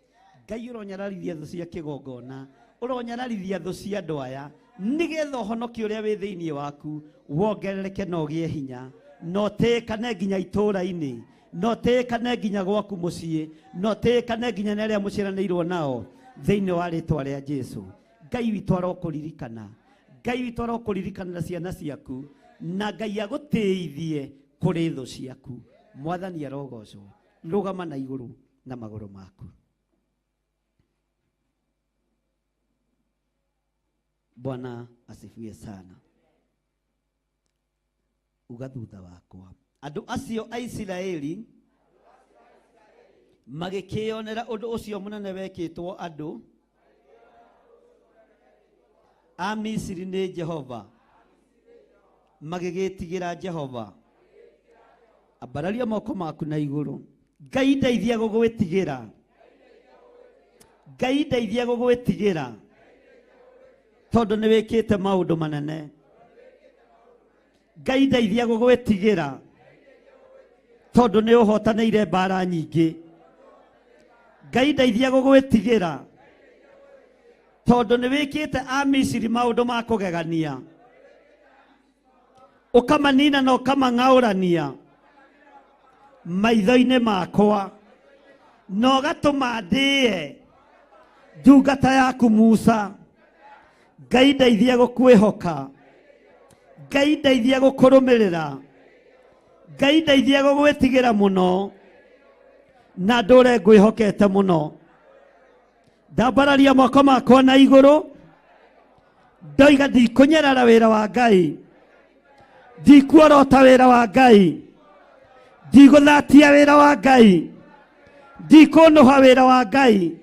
Ngai uronyararithia thu cia kigongona, uronyararithia thu cia andu aya nigetha uhonoki uria wi thiini waku wongerereke na ugie hinya no tekane nginya itura-ini, no tekane nginya gwaku mucii, no tekane nginya na aria muciranirwo nao thiini wa ritwa ria Jesu. Ngai witu arokuririkana, Ngai witu arokuririkana ciana ciaku na Ngai aguteithie kuri thu ciaku. Mwathani arogocwo. Rugama na iguru na maguru maku. Bwana asifiwe sana. Ugathutha wakwa andu acio a Isiraeli magikionera undu ucio munene wekitwo andu a Misiri ni Jehova, magigitigira Jehova. Abararia moko maku na iguru. Ngai ndeithia gugwitigira, Ngai ndeithia gugwitigira tondu ni wikite maundu manene. Ngai ndeithia gugwitigira tondu ni uhotaneire mbara nyingi. Ngai ndeithia gugwitigira tondu ni wikite a Misiri maundu ma kugegania, ukamanina na ukamang'aurania maitho-ini makwa no gatuma ndie ndungata yaku Musa. Ngai ndeithia gukwihoka, Ngai ndeithia gukurumirira, Ngai ndeithia gugwitigira muno na ndure ngwihokete muno. Ndambararia moko makwa na iguru, ndoiga ndikunyerera wira wa Ngai, ndikuorota wira wa Ngai, ndiguthatia wira wa Ngai, ndikunuha wira wa Ngai,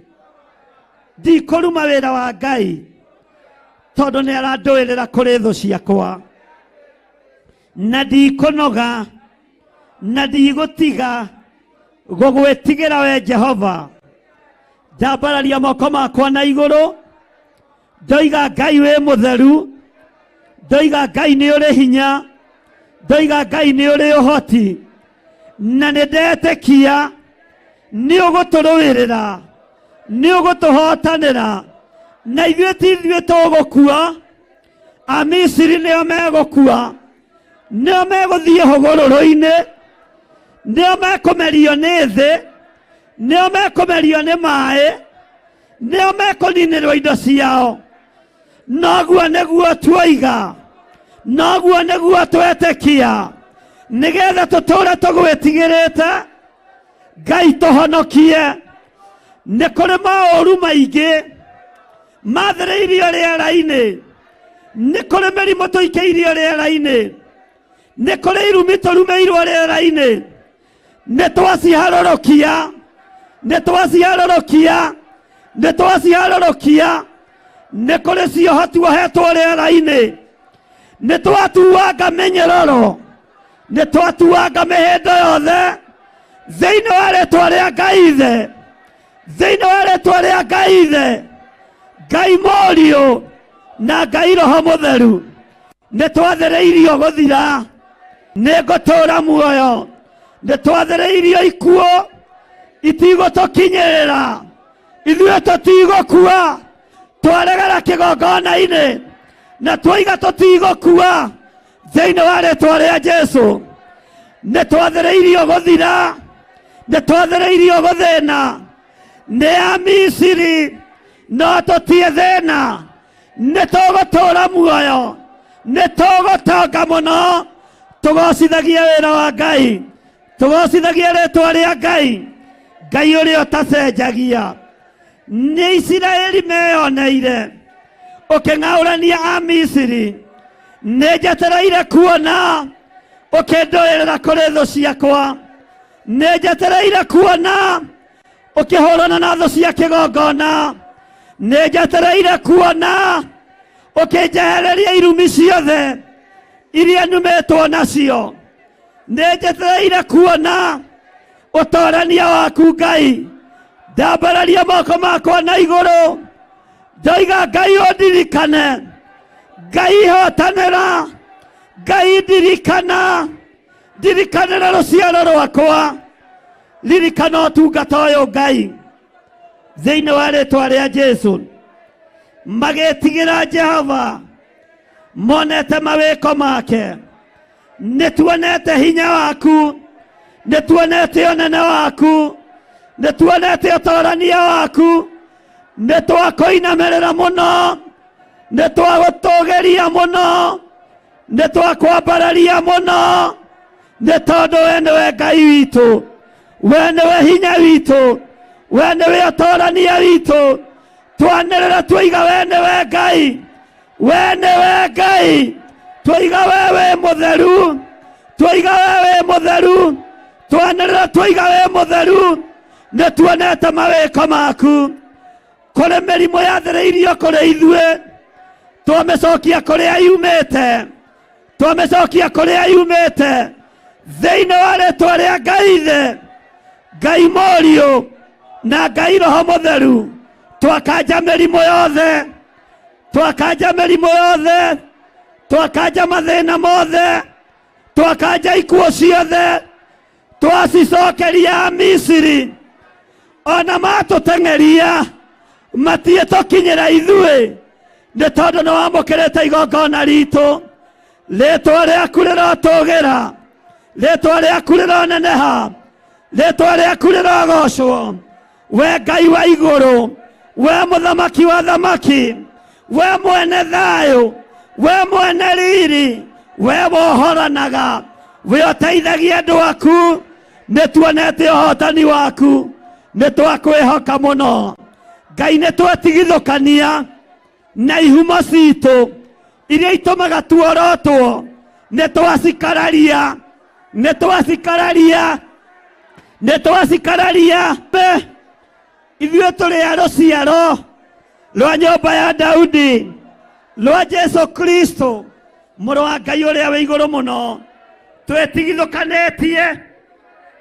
ndikuruma wira wa Ngai tondu ni aranduirira kuri thu ciakwa na ndikunoga na ndigutiga gugwitigira we Jehova. Ndambararia moko makwa na iguru, ndoiga Ngai wi mutheru, ndoiga Ngai ni uri hinya, ndoiga Ngai ni uri uhoti na nindetekia ni uguturuirira, ni ugutuhotanira na ithuĩ ti ithuĩ tũgũkua. A Misiri nĩo megũkua, nĩo megũthiĩ hũgũrũrũ-inĩ, nĩo mekũmerio nĩ thĩ, nĩo mekũmerio nĩ maĩ, nĩo mekũninĩrwo indo ciao. Noguo nĩguo tuoiga, noguo nĩguo twetĩkia nigetha tũtũũre tũgwĩtigĩrĩte. Ngai tũhonokie. Nĩ kũrĩ maũru maingĩ mathereirio rĩera-inĩ, nĩ kũrĩ mĩrimũ tũikĩirio rĩera-inĩ, nĩ kũrĩ irumi tũrumĩirwo rĩera-inĩ. Nĩ twaciharũrũkia, nĩ twaciharũrũkia, nĩ twaciharũrũkia. Nĩ kũrĩ cioho tuohetwo rĩera-inĩ, nĩ twatuanga mĩnyororo, nĩ twatuanga mĩhĩndo yothe thĩinĩ wa rĩĩtwa rĩa Ngai Ithe, thĩinĩ wa rĩĩtwa rĩa Ngai Ithe, Ngai Mũriũ na Ngai Roho Mũtheru. Nĩ twathereirio gũthira, nĩ ngũtũũra muoyo. Nĩ twathereirio ikuũ itigũtũkinyĩrĩra, ithuĩ tũtigũkua. Twaregera kĩgongona-inĩ na twoiga tũtigũkua thĩinĩ wa rĩĩtwa rĩa Jesu. Nĩ twathereirio gũthira, nĩ twathereirio gũthĩna nĩ a Misiri no tũtiĩ thĩna. Nĩ tũgũtũũra muoyo, nĩ tũgũtonga mũno. Tũgocithagie wĩra wa Ngai, tũgocithagie rĩĩtwa rĩa Ngai, Ngai ũrĩa ũtacenjagia. Nĩ Isiraeli meyoneire ũkĩng'aũrania a Misiri, nĩ njetereire kuona ũkĩndũĩrĩra kũrĩ thũ ciakwa, nĩ njetereire kuona ũkĩhũrana na thũ cia kĩgongona, nĩ njetereire kuona ukinjehereria irumi ciothe iria numetwo nacio. Nĩnjetereire kuona ũtorania waku Ngai. Ndambararia moko makwa na igũrũ, ndoiga Ngai ũndirikane, Ngai hotanĩra, Ngai ndirikana, ndirikanĩra rũciaro rwakwa, ririkana ũtungata ũyũ Ngai. Thĩinĩ wa rĩĩtwa rĩa Jesũ, magĩtigĩra Jehova, monete mawĩko make. Nĩtuonete hinya waku, nĩtuonete ũnene waku, nĩtuonete ũtorania waku, nĩtwakũinamĩrĩra mũno, nĩtwagũtũgĩria mũno, nĩtwakwambararia mũno, nĩ tondũ we nĩwe Ngai witũ, we nĩwe hinya witũ, we nĩwe ũtorania witũ. Twanĩrĩra twoiga we nĩwe Ngai, we nĩwe Ngai. Twoiga we wĩ mũtheru, twoiga we wĩ mũtheru, twanĩrĩra twoiga we mũtheru. Nĩtuonete mawĩko maku, kũrĩ mĩrimũ yathĩrĩirio kũrĩ ithuĩ, twamĩcokia kũrĩa yumĩte, twamĩcokia kũrĩa yumĩte. Thĩinĩ wa rĩĩtwa rĩa Ngai Ithe, Ngai Mũriũ na Ngai Roho Mũtheru, twakanja mĩrimũ yothe, twakanja mĩrimũ yothe, twakanja mathĩna mothe, twakanja ikuũ ciothe, twacicokeria Misiri. Ona matũteng'eria matiĩtũkinyĩra ithuĩ, nĩ tondũ nĩwamũkĩrĩte igongona ritũ. Rĩĩtwa rĩaku rĩrotũgĩra, rĩĩtwa rĩaku rĩroneneha, rĩĩtwa rĩaku rĩrogocwo. We Ngai wa igũrũ, we mũthamaki wa thamaki, we mwene thayũ, we mwene riri, we wohoranaga, we ũteithagia andũ aku. Nĩtuonete ũhotani waku, nĩtwakwĩhoka mũno Ngai. Nĩtwetigithũkania na ihumo citũ iria itũmaga tuorotwo, nĩtwacikararia, nĩtwacikararia, nĩtwacikararia. Ithuĩ tũrĩ a rũciaro rwa nyũmba ya Daudi, rwa Jesũ Kristo, mũrũ wa Ngai ũrĩa wĩ igũrũ mũno. Twĩtigithũkanĩtie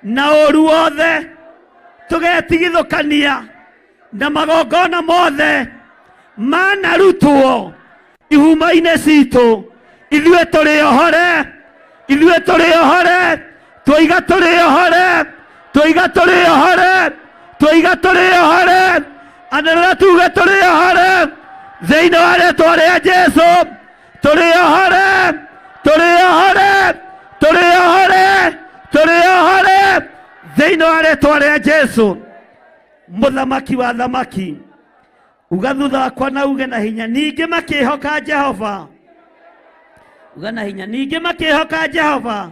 na ũũru wothe, tũgetigithũkania na magongona mothe manarutwo ihumo-inĩ citũ. Ithuĩ tũrĩ ohore, ithuĩ tũrĩ ohore, twoiga tũrĩ ohore, twoiga tũrĩ ohore, twoiga tũrĩ ohore. Anĩrĩra tuge tũrĩ ohore thĩinĩ wa rĩĩtwa rĩa Jesũ. Tũrĩ ohore, tũrĩ ohore, tũrĩ ohore, tũrĩ ohore thĩinĩ wa rĩĩtwa rĩa Jesũ. Mũthamaki wa thamaki, uga thutha wakwa na uge na hinya, ningĩ makĩhoka Jehova. Uga na hinya, ningĩ makĩhoka Jehova.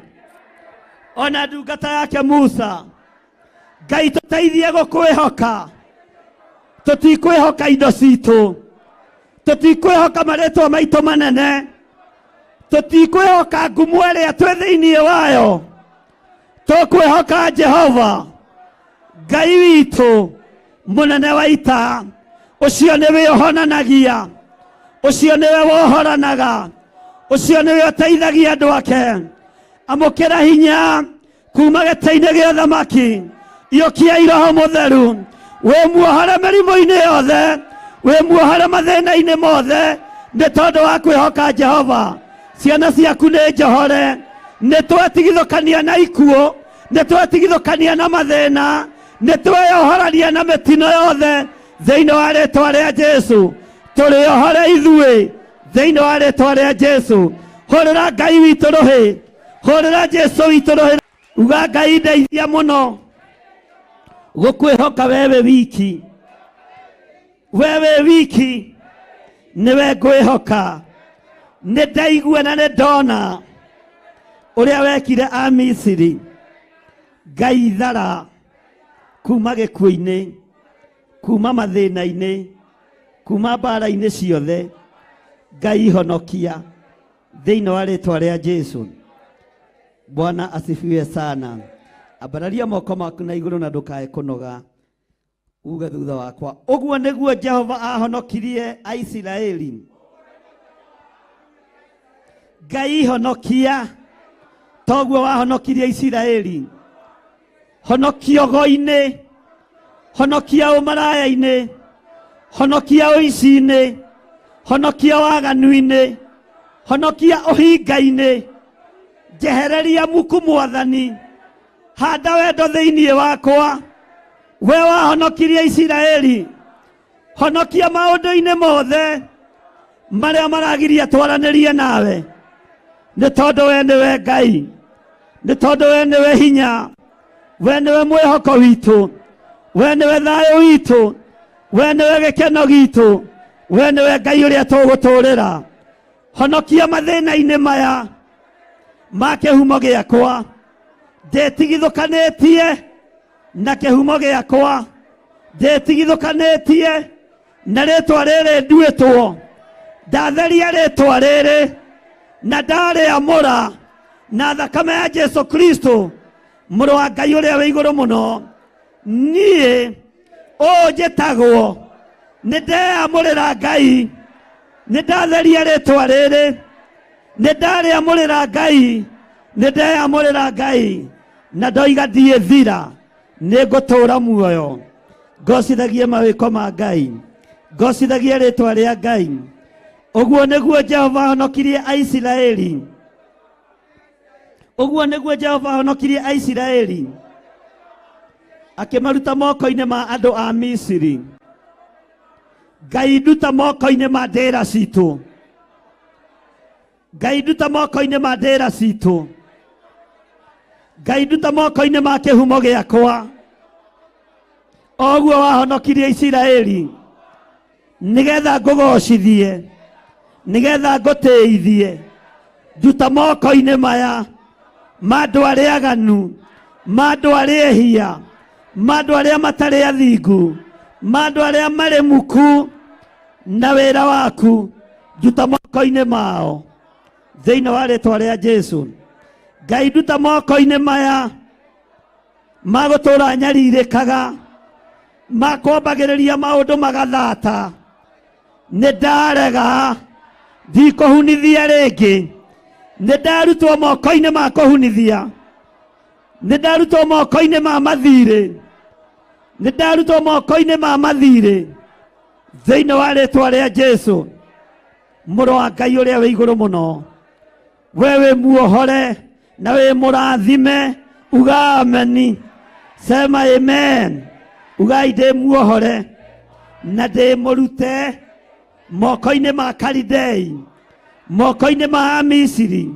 Ona ndungata yake Musa, Ngai tũteithie gũkwĩhoka. Tũtikwĩhoka indo citũ, tũtikwĩhoka marĩĩtwa maitũ manene, tũtikwĩhoka ngumo ĩrĩa twĩ thĩinĩ wayo. Tũkwĩhoka Jehova, Ngai witũ mũnene wa ita. Ũcio nĩwe ũhonanagia, ũcio nĩwe wohoranaga, ũcio nĩwe ũteithagia andũ ake. Amũkĩra hinya kuma gĩtĩ-inĩ gĩa thamaki, iyũkia Roho Mũtheru. We muohore mĩrimũ-inĩ yothe, we muohore mathĩna-inĩ mothe, nĩ tondũ wa kwĩhoka Jehova. Ciana ciaku nĩ njohore, nĩtwetigithũkania na ikuũ, nĩtwetigithũkania na mathĩna, nĩtweyohorania na mĩtino yothe thĩinĩ wa rĩĩtwa rĩa Jesũ. Tũrĩ ohore ithuĩ thĩinĩ wa rĩĩtwa rĩa Jesũ. Hũrĩra Ngai witũ rũhĩ, hũrĩra Jesũ witũ rũhĩ. Uga Ngai ndeithia mũno gũkwĩhoka wewe wiki, wewe wiki nĩwe ngwĩhoka. Nĩndaigua na nĩndona ũrĩa wekire a Misiri. Ngai thara kuma gĩkuũ-inĩ, kuma mathĩna-inĩ, kuma mbara-inĩ ciothe. Ngai honokia thĩinĩ wa rĩĩtwa rĩa Jesũ. Bwana asifiwe sana. Ambararia moko maku na igũrũ na ndũkae kũnoga. Uge thutha wakwa, ũguo nĩguo Jehova ahonokirie Aisiraeli. Ngai honokia toguo wahonokirie Isiraeli. Honokia ogo-inĩ, honokia ũmaraya-inĩ, honokia ũici-inĩ, honokia waganu-inĩ, honokia ũhinga-inĩ. Njehereria muku Mwathani, handa wendo thĩinĩ wakwa. We wahonokirie Isiraeli, honokia maũndũ-inĩ mothe marĩa maragiria twaranĩrie nawe. Nĩ tondũ we nĩwe Ngai, nĩ tondũ we nĩwe hinya, we nĩwe mwĩhoko witũ, we nĩwe thayũ witũ, we nĩwe gĩkeno gitũ, we nĩwe Ngai ũrĩa tũgũtũũrĩra. Honokia mathĩna-inĩ maya ma kĩhumo gĩakwa. Ndĩtigithũkanĩtie na kĩhumo gĩakwa, ndĩtigithũkanĩtie na rĩtwa rĩrĩ nduĩtwo. Ndatheria rĩtwa rĩrĩ na ndarĩamũra na thakame ya Jesu Kristo, mũrũ wa Ngai ũrĩa wĩ igũrũ mũno. Niĩ njĩtagwo nĩ ndeyamũrĩra Ngai, nĩ ndatheria rĩtwa rĩrĩ, nĩ ndarĩamũrĩra Ngai, nĩ ndeyamũrĩra Ngai, na ndoiga ndiĩ thira, nĩ ngũtũũra muoyo. Ngocithagie mawĩko ma Ngai, ngocithagie rĩtwa rĩa Ngai. Ũguo nĩguo Jehova honokirie Aisiraeli, ũguo nĩguo Jehova honokirie Aisiraeli, akĩmaruta moko-inĩ ma andũ a Misiri. Ngai nduta moko-inĩ ma ndĩra citũ, Ngai nduta moko-inĩ ma ndĩra citũ, Ngai nduta moko-inĩ ma kĩhumo gĩakwa. Ũguo wahonokirie Isiraeli, nĩgetha ngũgocithie, nĩgetha ngũtĩithie. Nduta moko-inĩ maya ma andũ arĩa aganu, ma andũ arĩa ehia, ma andũ arĩa matarĩ athingu, ma andũ arĩa marĩ muku na wĩra waku. Nduta moko-inĩ mao thĩinĩ wa rĩtwa rĩa Jesu. Ngai nduta moko-inĩ maya ma gũtũũra nyarirĩkaga, ma kwambagĩrĩria maũndũ magathata. Nĩ ndarega, ndikũhunithia rĩngĩ. Nĩ ndarutwo moko-inĩ ma kũhunithia, nĩ ndarutwo moko-inĩ ma mathirĩ, nĩ ndarutwo moko-inĩ ma mathirĩ thĩinĩ wa rĩtwa rĩa Jesu, mũrũ wa Ngai ũrĩa wĩ igũrũ mũno. We wĩ muohore na wĩ mũrathime. Uga ameni, sema amen. Ugai ndĩ muohore na ndĩ mũrute moko-inĩ ma Kalidei, moko-inĩ ma Misiri.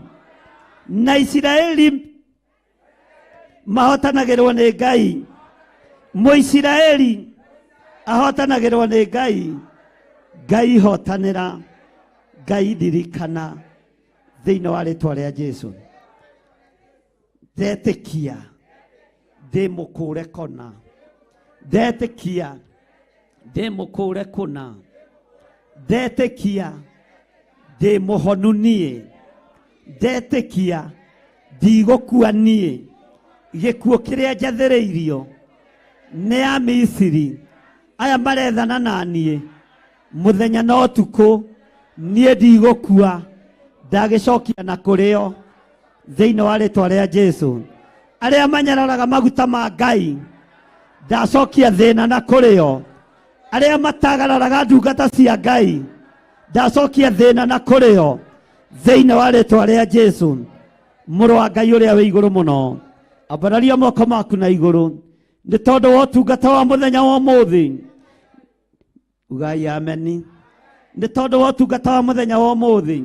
Na Isiraeli mahotanagĩrwo nĩ Ngai, Mũisiraeli ahotanagĩrwo nĩ Ngai. Ngai hotanĩra, Ngai ndirikana thĩinĩ wa rĩtwa rĩa Jesu. Ndetĩkia ndĩmũkũre kona, ndetĩkia ndĩmũkũre kũna, ndetĩkia ndĩmũhonu niĩ, ndetĩkia ndigũkua niĩ. Gĩkuũ kĩrĩa njathĩrĩirio nĩ a Misiri aya marethana na niĩ mũthenya na ũtukũ, niĩ ndigũkua, ndagĩcokia na kũrĩo thĩinĩ wa rĩtwa rĩa Jesu. Arĩa manyararaga maguta ma Ngai, ndacokia thĩna na kũrĩo. Arĩa matagararaga ndungata cia Ngai, ndacokia thĩna na kũrĩo thĩinĩ wa rĩtwa rĩa Jesu, mũrũ wa Ngai ũrĩa wĩ igũrũ mũno. Ambararia moko maku na igũrũ nĩ tondũ wa ũtungata wa mũthenya wa ũmũthĩ. Ugai ameni. Nĩ tondũ wa ũtungata wa mũthenya wa ũmũthĩ,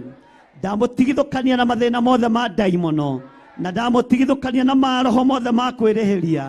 ndamũtigithũkania na mathĩna mothe ma ndaimono, na ndamũtigithũkania na maroho mothe ma kwĩrĩhĩria.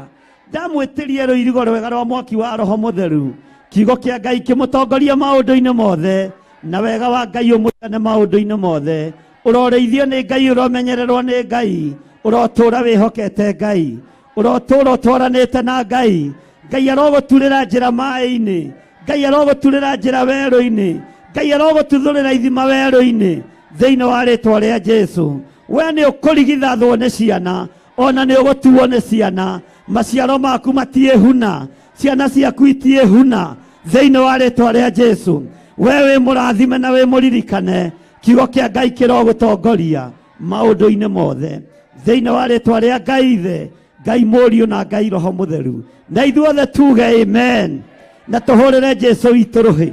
Ndamwĩtĩrie rũirigo rwega rwa mwaki wa Roho Mũtheru, kiugo kĩa Ngai kĩmũtongoria maũndũ-inĩ mothe, na wega wa Ngai ũmũigane maũndũ-inĩ mothe. Ũroreithio nĩ Ngai, ũromenyererwo nĩ Ngai, ũrotũũra wĩhokete Ngai, ũrotũũra ũtwaranĩte na Ngai. Ngai arogũturĩra njĩra maĩ-inĩ, Ngai arogũturĩra njĩra werũ-inĩ, Ngai arogũtuthũrĩra ithima werũ-inĩ thĩinĩ wa rĩtwa rĩa Jesu. We nĩ ũkũrigithathwo nĩ ciana, ona nĩ ũgũtuo nĩ ciana. Maciaro maku matiĩhuna, ciana ciaku itiĩhuna thĩinĩ wa rĩtwa rĩa Jesu. We wĩ mũrathime na wĩ mũririkane, kiugo kia Ngai kirogutongoria maundu-ini mothe thiini wa ritwa ria Ngai Ithe, Ngai Mũriũ na Ngai Roho Mũtheru. Na ithuothe tuge amen na tuhurire Jesu witũ rũhĩ.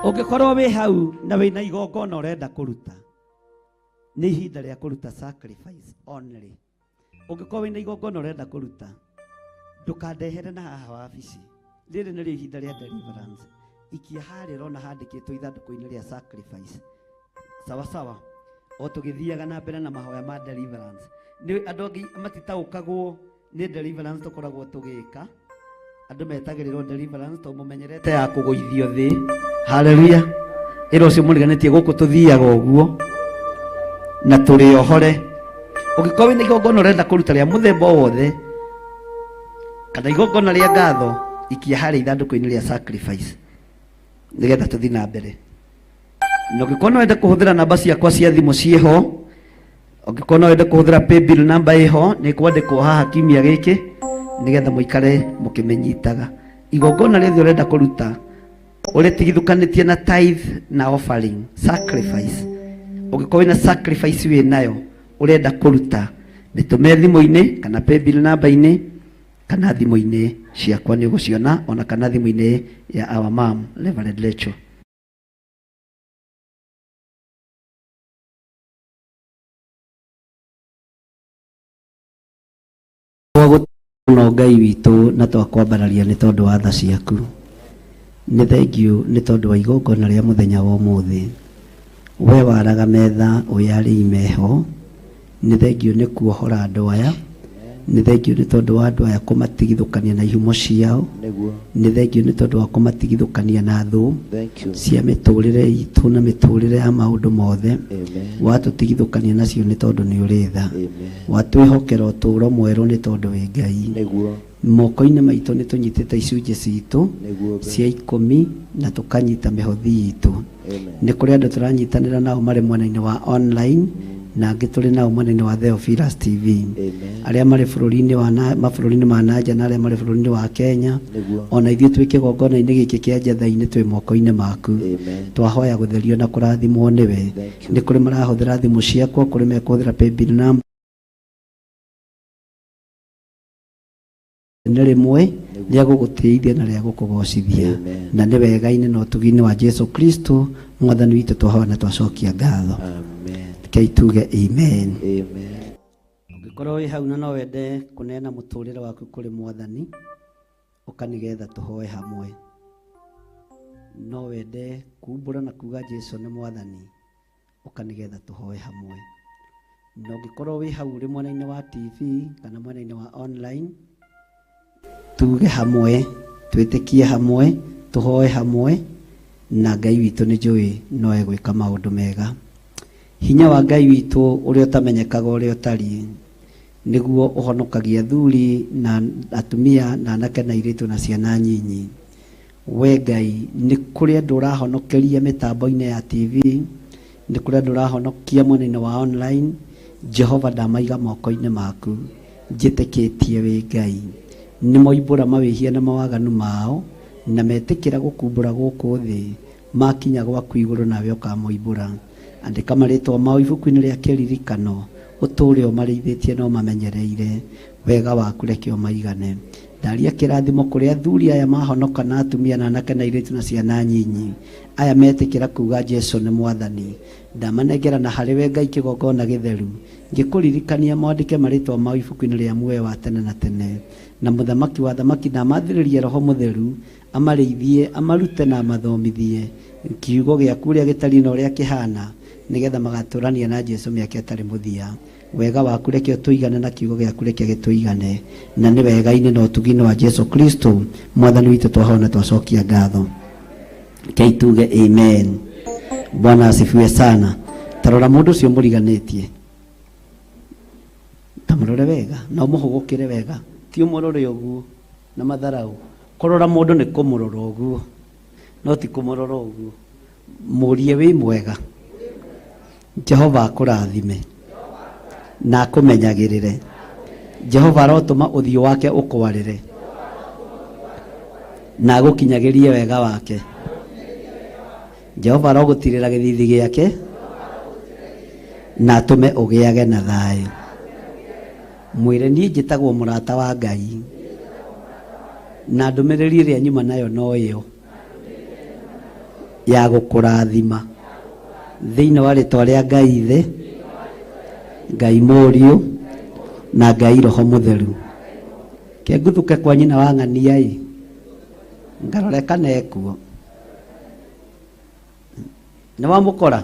Ungikorwo wi hau na wina igongona urenda kuruta, ni ihinda ria kuruta sacrifice only. Ungikorwo wina igongona urenda kuruta, ndukandehere na haha wabici. Riri ni ihinda ria deliverance. Ikia harĩ rona handĩkĩtwo ithandũkũ-inĩ ria sacrifice. Sawa sawa. O tũgĩthiaga na mbere na mahoya ma deliverance. Nĩ andũ angĩ matitaũkagwo nĩ deliverance tũkoragwo tũgĩka. Andũ metagĩrĩrwo deliverance to mũmenyerete ya kũgũithio thĩ. Hallelujah. Ĩro ũcio mũriganĩtie gũkũ tũthiaga ũguo na tũrĩ ohore. Ũngĩkorwo wĩna igongona ũrenda kũruta rĩa mũthemba wothe kana igongona rĩa ngatho, ikia harĩ ithandũkũ-inĩ rĩa sacrifice nigetha tũthiĩ na mbere. Na ũngĩkorwo no wende kũhũthĩra namba ciakwa cia thimũ ciĩho, ũngĩkorwo no wende kũhũthĩra paybill namba ĩho, nĩ kwandĩkwo haha kiumia gĩkĩ nigetha mũikare mũkĩmenyitaga. Igongona rĩothe ũrenda kũruta ũrĩtigithũkanĩtie na tithe na offering sacrifice. Ũngĩkorwo wĩna sacrifice wĩ nayo ũrenda kũruta, mĩtũme thimũ-inĩ kana paybill namba-inĩ kana thimũ-inĩ ciakwa nĩ ũgũciona, ona kana thimũ-inĩ ya our mom Reverend Rachel. No Ngai witũ na twakwambararia nĩ tondũ wa tha ciaku. Nĩ thengiũ nĩ tondũ wa igongona rĩa mũthenya wa ũmũthĩ. We waraga metha ũyarĩ imeho. Nĩ thengiũ nĩ kuohora andũ aya. Nĩ thengiũ nĩ tondũ wa andũ aya kũmatigithũkania na ihumo ciao. Nĩ thengiũ nĩ tondũ wa kũmatigithũkania na thũ cia mĩtũrĩre itũ na mĩtũrĩre ya maũndũ mothe. Watũtigithũkania nacio nĩ tondũ nĩ ũrĩ tha. Watwĩhokera ũtũũro mwerũ nĩ tondũ wĩ Ngai. Moko-inĩ maitũ nĩ tũnyitĩte icunjĩ citũ cia 10 na tũkanyita mĩhothi itũ. Nĩ kũrĩ andũ tũranyitanĩra nao marĩ mwena-inĩ wa online na angĩ tũrĩ nao mwena-inĩ wa Theophilus TV. Arĩa marĩ mabũrũri-inĩ ma nanja na arĩa marĩ bũrũri-inĩ wa Kenya. Ona ithuĩ twĩ kĩgongona-inĩ gĩkĩ kĩa Njetha-inĩ twĩ moko-inĩ maku. Twahoya gũtherio na kũrathimwo nĩwe. Nĩ kũrĩ marahũthĩra thimũ ciakwa, kũrĩ mekũhũthĩra paybill number nĩ rĩmwe rĩa gũgũteithia na rĩa gũkũgocithia. Na nĩ wega-inĩ na ũtugi-inĩ wa Jesu Kristo Mwathani witũ twahoya na twacokia ngatho. Kei tuge amen. Ũngĩkorwo wĩ hau na no wende kũneana mũtũrĩre waku kũrĩ Mwathani, ũka nĩgetha tũhoe hamwe. No wende kumbũra na kuga Jesu nĩ Mwathani, ũka nĩgetha tũhoe hamwe. Na ũngĩkorwo wĩ hau ũrĩ mwena-inĩ wa TV kana mwena-inĩ wa online, tuge hamwe, twĩtĩkie hamwe, tũhoe hamwe, na Ngai witũ nĩ njũĩ no egwĩka maũndũ mega. Hinya wa Ngai witũ ũrĩa ũtamenyekaga ũrĩa ũtariĩ nĩguo ũhonokagia athuri na atumia na anake na airĩtu na ciana nyinyi. We Ngai, nĩ kũrĩ andũ ũrahonokeria mĩtambo-inĩ ya TV, nĩ kũrĩ andũ ũrahonokia mwena-inĩ wa online. Jehova ndamaiga moko-inĩ maku, njĩtĩkĩtie wĩ Ngai nĩ moimbũra mawĩhia na mawaganu mao na metĩkĩra gũkumbũra gũkũ thĩ, makinya gwaku igũrũ nawe ũkamoimbũra. Andĩka marĩtwa mao ibuku-inĩ rĩa kĩririkano, ũtũũre ũmarĩithĩtie na ũmamenyereire. Wega waku reke ũmaigane. Ndaria kĩrathimo kũrĩ athuri aya mahonoka na atumia na anake na airĩtu na ciana nyinyi. Aya metĩkĩra kuga Jesu nĩ Mwathani. Ndamanengera na harĩ we Ngai kĩgongona gĩtheru, ngĩkũririkania mwandĩke marĩtwa mao ibuku-inĩ rĩa muoyo wa tene na tene. Na mũthamaki wa thamaki na amathĩrĩrie Roho Mũtheru, amarĩithie, amarute na amathomithie kiugo gĩaku ũrĩa gĩtariĩ na ũrĩa kĩhana, nĩgetha magatũrania na Jesu mĩaka ĩtarĩ mũthia. Wega waku reke ũtũigane na kiugo gĩaku reke gĩtũigane. Na nĩ wega-inĩ na ũtugi-inĩ wa Jesu Kristo Mwathani witũ twahoya twacokia ngatho. Kei tuge amen. Bwana asifiwe sana. Tarora mũndũ ũcio mũriganĩtie, tamũrore wega na ũmũhũgũkĩre wega, ti ũmũrore ũguo na matharau. Kũrora mũndũ nĩ kũmũrora ũguo, no ti kũmũrora ũguo. Mũrie wĩ mwega, Jehova akũrathime na akũmenyagĩrĩre. Jehova arotũma ũthiũ wake ũkwarĩre na agũkinyagĩrie wega wake Jehova arogutirira githithi giake na atume ugiage na thayu. Mwire nie njitagwo murata wa Ngai na ndumiriri iria nyuma nayo no iyo ya gukurathima thiini wa ritwa ria Ngai Ithe, Ngai Mũriũ na Ngai Roho Mũtheru. Ke nguthuke kwa nyina wa ng'ania i ngarore kana ekuo. Nĩ wamũkora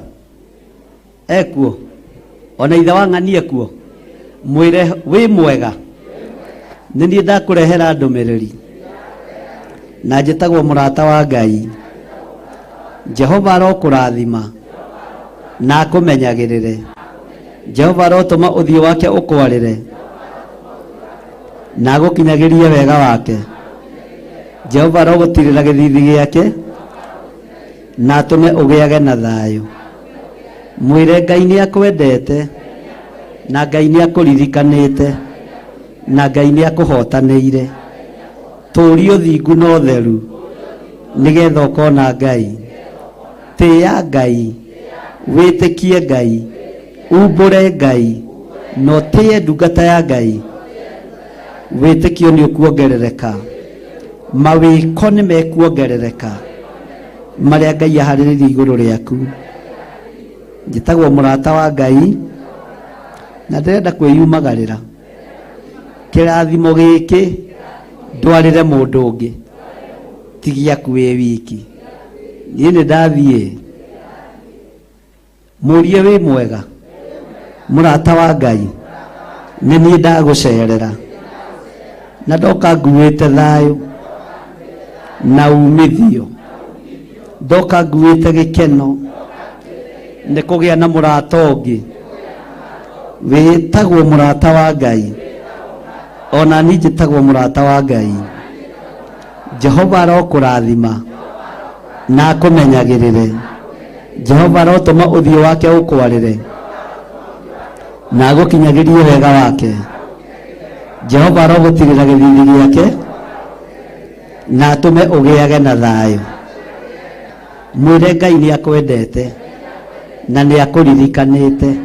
ekuo? Ona ithe wa ng'ania ekuo? Mwire wi mwega, nĩ niĩ ndakũrehera ndũmĩrĩri na njĩtagwo mũrata wa Ngai. Jehova arokũrathima na akũmenyagĩrĩre. Jehova arotũma ũthiũ wake ũkwarĩre na agũkinyagĩrie wega wake. Jehova arogũtirĩra gĩthithi gĩake na atũme ũgĩage na thayũ. Mwĩre Ngai nĩ akwendete na Ngai nĩ akũririkanĩte na Ngai nĩ akũhotanĩire. Tũũria ũthingu na ũtheru nĩgetha ũkona Ngai. Tĩĩa Ngai, wĩtĩkie Ngai, umbũre Ngai, na ũtĩye ndungata ya Ngai. Wĩtĩkio nĩ ũkuongerereka, mawĩko nĩ mekuongerereka marĩa Ngai aharĩrĩirie igũrũ rĩaku. Njĩtagwo mũrata wa Ngai na ndĩrenda kwĩyumagarĩra. Kĩrathimo gĩkĩ ndwarĩre mũndũ ũngĩ ti gĩaku wĩ wiki. Niĩ nĩ ndathiĩ. Mũrie wĩ mwega, mũrata wa Ngai, nĩ niĩ ndagũcerera na ndoka nguĩte thayũ na umithio. Ndoka nguĩte gĩkeno nĩ kũgĩa na mũrata ũngĩ wĩtagwo mũrata wa Ngai. Ona niĩ njĩtagwo mũrata wa Ngai. Jehova arokũrathima na akũmenyagĩrĩre. Jehova arotũma ũthiũ wake ũkwarĩre na agũkinyagĩrie wega wake. Jehova arogũtirĩra gĩthithi gĩake na atũme ũgĩage na thayũ. Mwĩre Ngai nĩ akwendete na nĩ akũririkanĩte.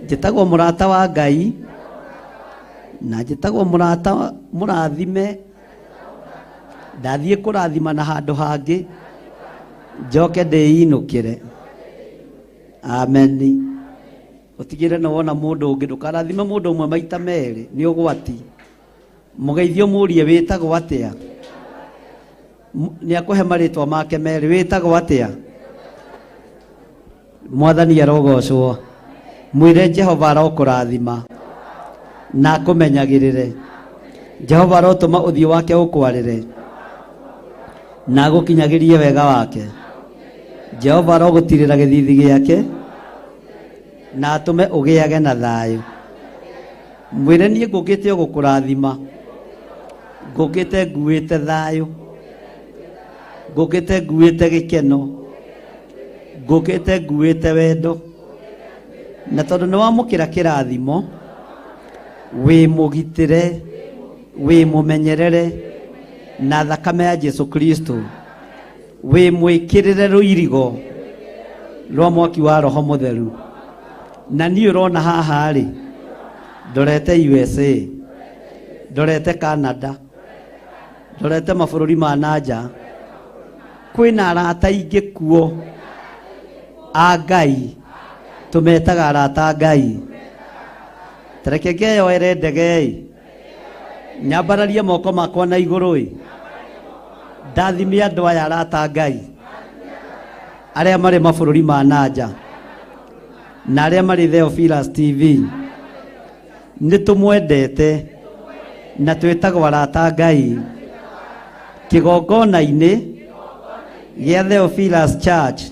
Njĩtagwo mũrata wa Ngai na njĩtagwo mũrata mũrathime. Ndathiĩ kũrathima na handũ hangĩ njoke ndĩinũkĩre. Ameni. Ũtigĩre na wona mũndũ ũngĩ ndũkarathime mũndũ ũmwe maita merĩ, nĩ ũgwati. Mũgeithio mũrie wĩtagwo atĩa? Nĩ akũhe marĩtwa make merĩ. Wĩtagwo atĩa? Mwathani arogocwo. Mwĩre Jehova arokũrathima na akũmenyagĩrĩre. Jehova arotũma ũthiũ wake ũkwarĩre na agũkinyagĩrie wega wake. Jehova arogũtirĩra gĩthithi gĩake na atũme ũgĩage na thayũ. Mwĩre niĩ ngũkĩte o gũkũrathima, ngũkĩte nguĩte thayũ, ngũkĩte nguĩte gĩkeno, ngũkĩte nguĩte wendo. Na tondũ nĩ wamũkĩra kĩrathimo, wĩ mũgitĩre, wĩ mũmenyerere na thakame ya Jesu Kristo, wĩ mwĩkĩrĩre rũirigo rwa mwaki wa Roho Mũtheru. Na niĩ ũrona haha rĩ, ndorete USA, ndorete Canada, ndorete mabũrũri ma nanja. Kwĩna arata aingĩ kuo a Ngai, tũmetaga arata Ngai. Tareke ngeyoere ndege, nyambararie moko makwa na igũrũ, ndathime andũ aya arata Ngai arĩa marĩ mabũrũri ma nanja na arĩa marĩ Theophilus TV. Nĩ tũmwendete na twĩtagwo arata Ngai. Kĩgongona-inĩ gĩa Theophilus Church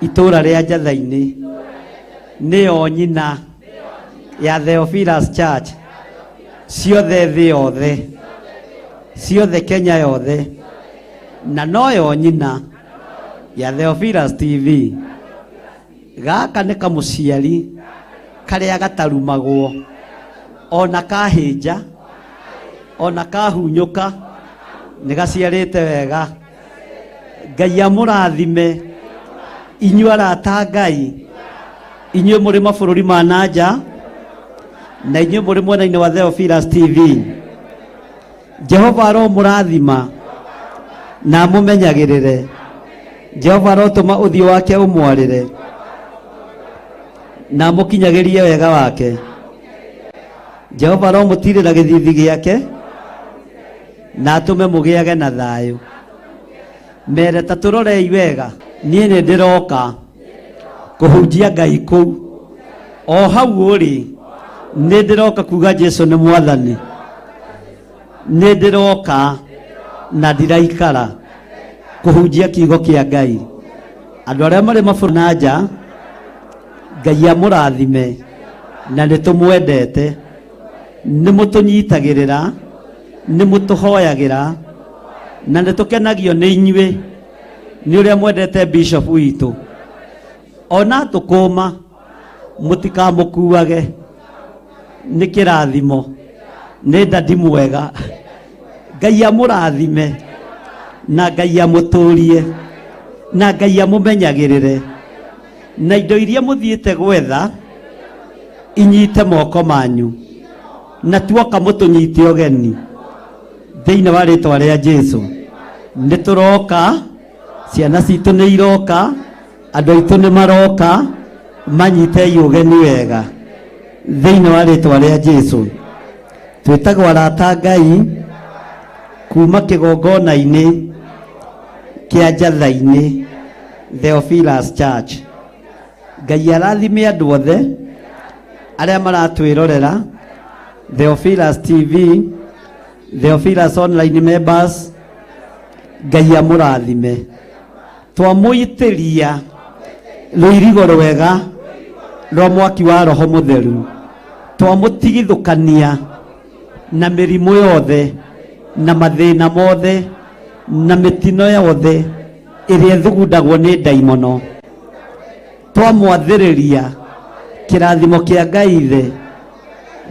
itũũra rĩa Njatha-inĩ nĩyo nyina ya Theophilus Church ciothe thĩ yothe, ciothe Kenya yothe, na noyo nyina ya Theophilus TV. Gaka nĩ kamũciari karĩa gatarumagwo, ona kahĩnja, ona kahunyũka, nĩ gaciarĩte wega. Ngai amũrathime inyuĩ arata Ngai, inyuĩ mũrĩ mabũrũri ma nanja, na inyuĩ mũrĩ mwena-inĩ wa Theophilus TV, Jehova aromũrathima na amũmenyagĩrĩre. Jehova arotũma ũthiũ wake ũmwarĩre na amũkinyagĩrie wega wake. Jehova aromũtirĩra gĩthithi gĩake na atũme mũgĩage na thayũ. Mere ta tũrorei wega, niĩ nĩ ndĩroka kũhunjia Ngai kũu. O hau ũrĩ, nĩ ndĩroka kuga Jesũ nĩ Mwathani. Nĩ ndĩroka na ndiraikara kũhunjia kiugo kĩa Ngai. Andũ arĩa marĩ mabũrũri na nja, Ngai amũrathime na nĩ tũmwendete. Nĩ mũtũnyitagĩrĩra, nĩ mũtũhoyagĩra, na nĩ tũkenagio nĩ inyuĩ nĩ ũrĩa mwendete Bishop witũ. Ona tũkũma mũtikamũkuage, nĩ kĩrathimo, nĩ ndandi mwega. Ngai amũrathime na Ngai amũtũrie na Ngai amũmenyagĩrĩre, na indo iria mũthiĩte gwetha inyite moko manyu, na tuoka mũtũnyite ũgeni thĩinĩ wa rĩtwa rĩa Jesũ. Nĩ tũroka, ciana citũ nĩ iroka, andũ aitũ nĩ maroka, manyitei ũgeni wega thĩinĩ wa rĩtwa rĩa Jesũ. Twĩtagwo arata Ngai kuma kĩgongona-inĩ kĩa Njatha-inĩ Theophilus Church. Ngai arathime andũ othe arĩa maratwĩrorera Theophilus TV, Theophilus online members. Ngai amũrathime. Twamũitĩria rũirigo rwega rwa mwaki wa Roho Mũtheru. Twamũtigithũkania na mĩrimũ yothe na mathĩna mothe na mĩtino yothe ĩrĩa ĩthugundagwo nĩ ndaimono. Twamwathĩrĩria kĩrathimo kĩa Ngai Ithe,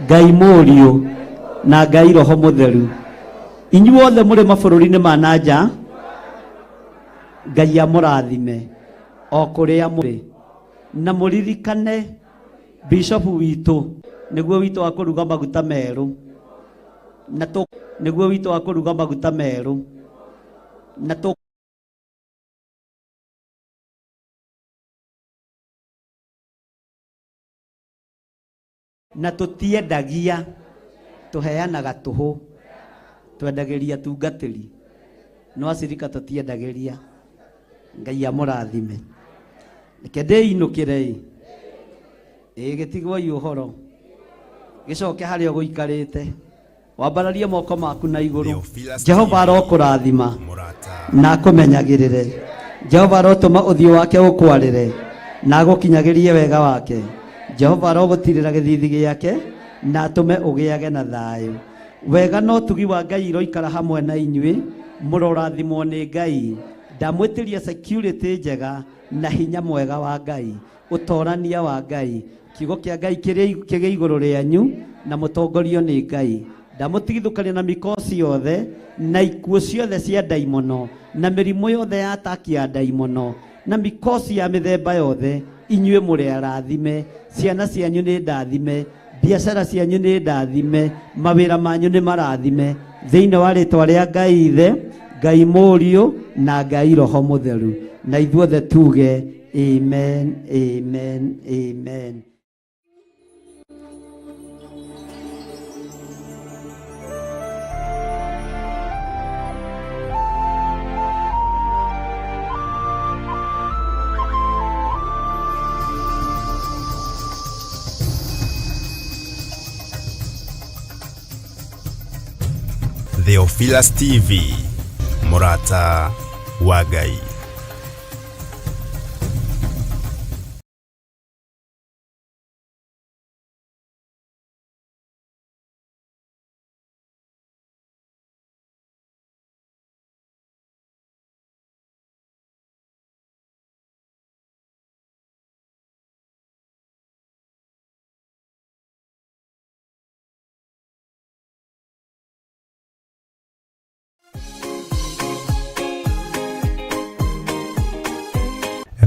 Ngai Mũriũ na Ngai Roho Mũtheru. Inyuĩ othe mũrĩ mabũrũri-inĩ ma nanja, Ngai amũrathime o kũrĩa mũrĩ, na mũririkane Bishop witũ nĩguo witũ wa kũruga maguta merũ, na nĩguo witũ wa kũruga maguta merũ, na na tũtiendagia, tũheanaga tũhũ, twendagĩria tungatĩri, no acirika tũtiendagĩria. Ngai amũrathime. Reke ndĩinũkĩre gĩtigwoi ũhoro, gĩcoke harĩa ũgũikarĩte, wambararie moko maku na igũrũ. Jehova arokũrathima na akũmenyagĩrĩre. Jehova arotũma ũthiũ wake ũkwarĩre na agũkinyagĩrie wega wake. Jehova arogũtirĩra gĩthithi gĩake na atũme ũgĩage na thayũ. Wega no tugi wa Ngai iroikara hamwe na inyuĩ, mũrorathimwo nĩ Ngai. Ndamwĩtĩria security njega na hinya mwega wa Ngai, ũtorania wa Ngai, kiugo kĩa Ngai kĩgĩ igũrũ rĩanyu na mũtongorio nĩ Ngai. Ndamũtigithũkania na mĩkosi yothe na ikuũ ciothe cia ndaimono na mĩrimũ yothe ya ataki ya ndaimono na mĩkosi ya mĩthemba yothe. Inyuĩ mũrĩ arathime, ciana cianyu nĩ ndathime, biacara cianyu nĩ ndathime, mawĩra manyu nĩ marathime thĩinĩ wa rĩtwa rĩa Ngai Ithe, Ngai Mũriũ na Ngai Roho Mũtheru. Na ithuothe tuge amen, amen, amen. Theophilus TV, mũrata wa Ngai.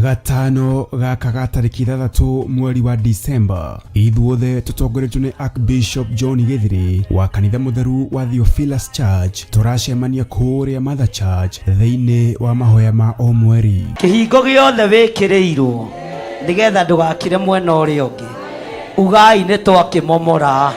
gatano gaka ga tariki 6 mweri wa Disemba, ithuothe tutongoretio ni Archbishop John Githiri wa kanitha mutheru wa Theophilus Church turacemania kuria Mother Church thiini wa mahoya ma o mweri. Kihingo giothe wikirirwo nigetha ndugakire mwena uria ungi ugai ni twakimomora.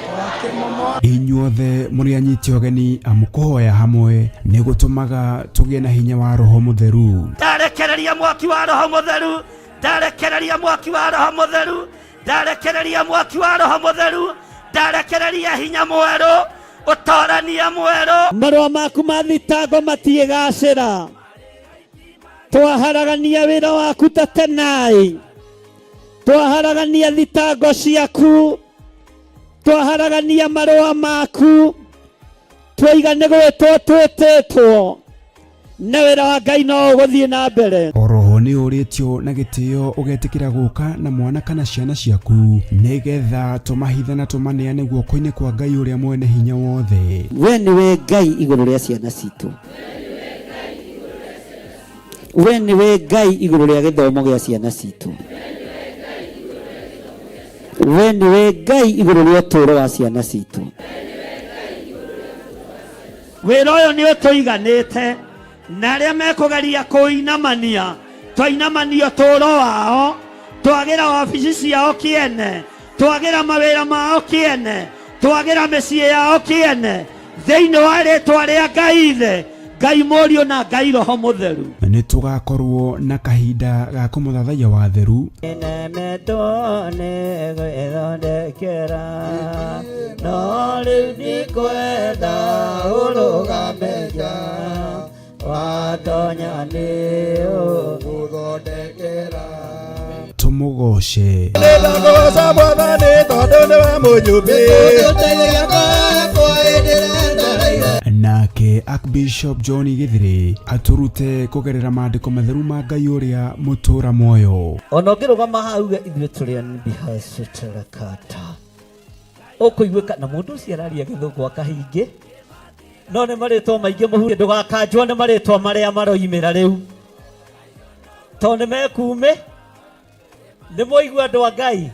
Inyuothe muri anyiti ogeni amukuhoya hamwe ni gutumaga tugie na hinya wa roho mutheru. Ndarekereria mwaki wa roho mutheru, ndarekereria mwaki wa roho mutheru, ndarekereria mwaki wa roho mutheru, ndarekereria hinya mweru, utorania mweru. Marua maku ma thitango matiigacira, twaharagania wira waku ta tenai, twaharagania thitango ciaku, twaharagania marua maku, twaigane gwitwo twititwo na wira wa Ngai no guthie na mbere. Oroho ni uritio na gitio ugetikira guka na mwana kana ciana ciaku nigetha tumahitha na tumaneane guoko-ini kwa Ngai uria mwene hinya wothe. We niwe Ngai iguru ria ciana citu, we niwe Ngai iguru ria githomo gia ciana citu, we niwe Ngai iguru ria uturo wa ciana citu. Wira uyu ni utuiganite na aria mekugeria kuinamania twainamanio turo wao, twagira wabici ciao kiene, twagira mawira mao kiene, twagira micii yao kiene thiini wa ritwa ria Ngai Ithe, Ngai Mũriũ na Ngai Roho Mũtheru. Ni tugakorwo na kahinda ga kumuthathaiya wa theru Nemetone gwithondekera no riu ndikwenda urugameja watonya ni uguthondekera. tumugoce nake Archbishop John Githiri aturute kugerera maandiko matheru ma Ngai uria mutura moyo. Ona ngirugama hau ithuĩ tũrĩ mbihaciterekata ũkũiguĩka na mũndũ ũcio araria gĩthũngũ akahingi no nĩ marĩtwa maingĩ mũhu ndũgakanjwo nĩ marĩtwa marĩa maroimĩra rĩu tondũ nĩ mekume nĩ mũigua andũ a Ngai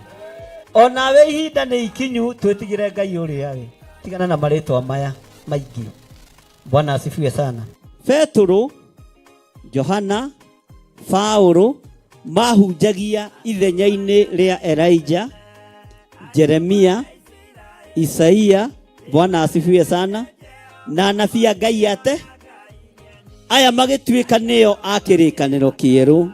onawe ihinda nĩ ikinyu twĩtigĩre Ngai ũrĩa we tigana na marĩtwa maya maingĩ. Bwana asifiwe sana. Petro, Johana, Paulo mahunjagia ithenya-inĩ rĩa Elijah, Jeremia, Isaia, Bwana asifiwe sana, na anabii a Ngai ate aya magĩtuĩka nĩo a kĩrĩkanĩro kĩerũ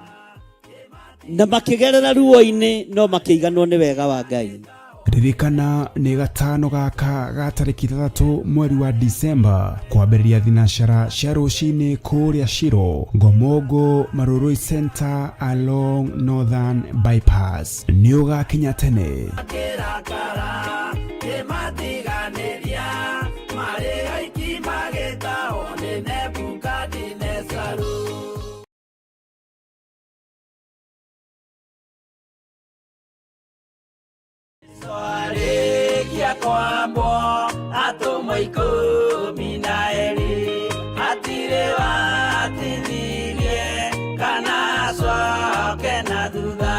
na makĩgerera ruo-inĩ no makĩiganwo nĩ wega wa Ngai. Ririkana ni gatano gaka ga tariki 3 mweri wa Disemba kwambĩrĩria thinacara cia rũcinĩ kũrĩa Shiro, Ngomongo Marurui Center along Northern Bypass. Nĩ ũgakinya tene. Swarekia kwambo atumwa 12 atire watithirie kana coke na thutha.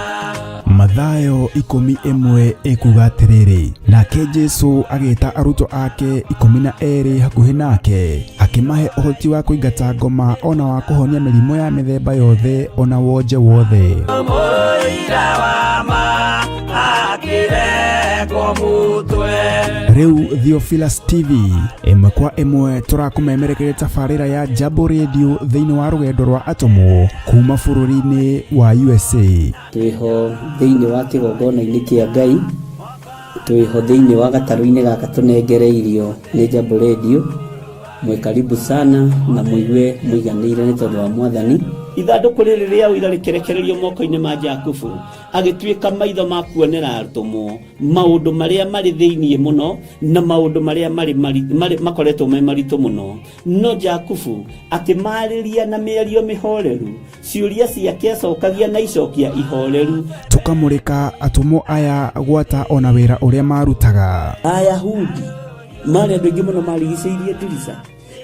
Mathayo 11 ekuga atiriri, nake Jesu agĩta arutwo ake 12 hakuhĩ nake akimahe ũhoti wa kũingata ngoma ona wa kũhonia mĩrimũ ya mĩthemba yothe ona wonje wothe. Mũira wa ma akire kwa mutwe. Riu Theophilus TV ĩmwe kwa ĩmwe tũrakũmemerekeria tabarĩra ya Jambo Radio thĩinĩ wa rũgendo rwa atomo kuma bũrũri-inĩ wa USA. Twĩho thĩinĩ wa kĩgongona-inĩ kĩa Ngai, twĩho thĩinĩ wa gatarũ-inĩ gaka tũnengereirio nĩ Jambo Radio. Mwe karibu sana na muigue muiganĩire nĩ tondũ wa Mwathani. Ithandũkũ rĩrĩ rĩa ũira rĩkĩrekererio moko-inĩ ma Jakubu agĩtuĩka maitho ma kuonera atũmwo maũndũ marĩa marĩ thĩinĩ mũno na maũndũ marĩa makoretwo me maritũ mũno, no Jakubu akĩmarĩria na mĩario mĩhoreru, ciũria ciake acokagia na icokia ihoreru. Tukamũrĩka atũmwo aya gwata ona wĩra ũrĩa marutaga. Ayahudi marĩ andũ aingĩ mũno marigicĩirie ndirica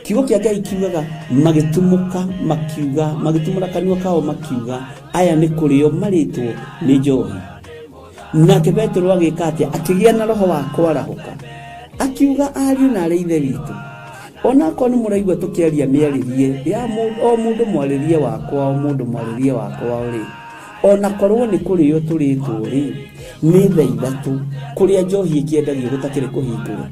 kiugo kĩa Ngai kiugaga magĩtumũra kanua kao makiuga aya nĩ kũrĩo marĩtwo nĩ njohi. Nake Petero agĩka atĩa? Akĩgĩa na roho wa kwarahũka akiuga, ariũ na arĩ ithe witũ, ona korwo nĩ mũraigua tũkĩaria mĩarĩrie ya o mũndũ mwarĩrie wakwa, o mũndũ mwarĩrie wakwa rĩ, ona korwo nĩ kũrĩo tũrĩtwo rĩ, nĩ thaa ithatũ, kũrĩa njohi ĩkĩendagio gũtakĩrĩ kũhingũre,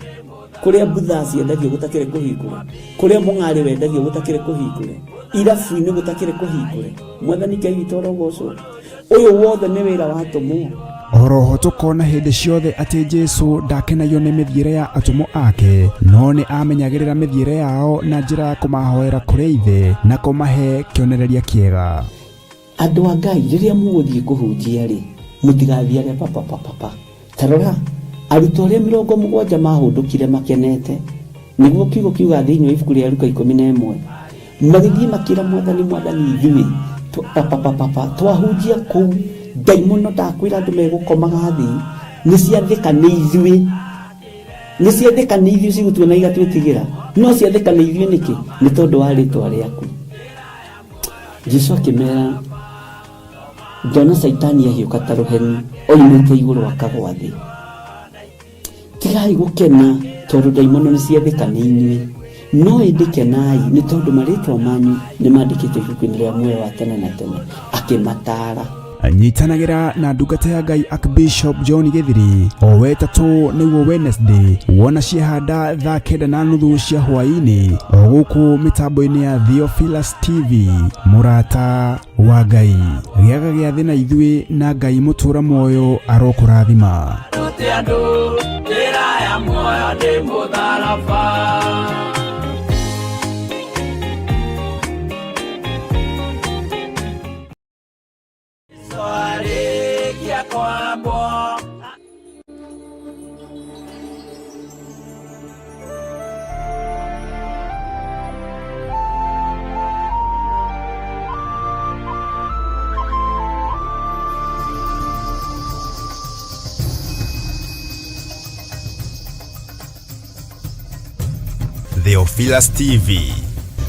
kũrĩa mbutha ciendagio gũtakĩrĩ kũhingũre, kũrĩa mũng'arĩ wendagio gũtakĩrĩ kũhingũre, irabu-inĩ gũtakĩrĩ kũhingũre. Mwathani Ngai witũ arogocwo. Ũyũ wothe nĩ wĩra watũmwo. Oroho tukona hĩndĩ ciothe atĩ Jesu ndakenagio nĩ mĩthiĩre ya atũmwo ake, no nĩ amenyagĩrĩra mĩthiĩre yao na njĩra ya kũmahoera kũrĩ ithe na kũmahe kĩonereria kĩega. Andũ a Ngai, rĩrĩa mũgũthiĩ kũhunjia rĩ, mũtigathiage papa. Tarora, arutwo arĩa 70 mahũndũkire makenete, nĩguo kiugo kiuga thĩinĩ wa ibuku rĩa Luka 11, magĩthiĩ makĩra Mwathani ithuĩ twahunjia kũu, Ngai mũno ndakwĩra andũ megũkomaga thĩ, nĩciathĩka nĩ ithuĩ cigũtuona igatwĩtigĩra, no ciathĩka nĩ ithuĩ nĩkĩ? Nĩ tondũ wa rĩtwa rĩaku. Jesu akĩmera, ndona Saitani agĩũka ta rũheni oimĩte igũrũ akagwa thĩ. Tigai gũkena tondũ ndaimono nĩciathĩka nĩ inyuĩ, no ĩndĩ kenai nĩ tondũ marĩtwa manyu nĩmandĩkĩtwo ibuku-inĩ rĩa muoyo wa tene na tene. Akĩmataara. Nyitanagĩra na ndungata ya Ngai Archbishop John Githiri o wetatũ nĩguo Wednesday wona ciehanda thaa 9:30 cia hwaĩ-inĩ o gũkũ mĩtambo-inĩ ya Theophilus TV. Mũrata wa Ngai, gĩaga gĩa thĩ na ithuĩ na Ngai mũtũra muoyo arokũrathima. Theophilus TV.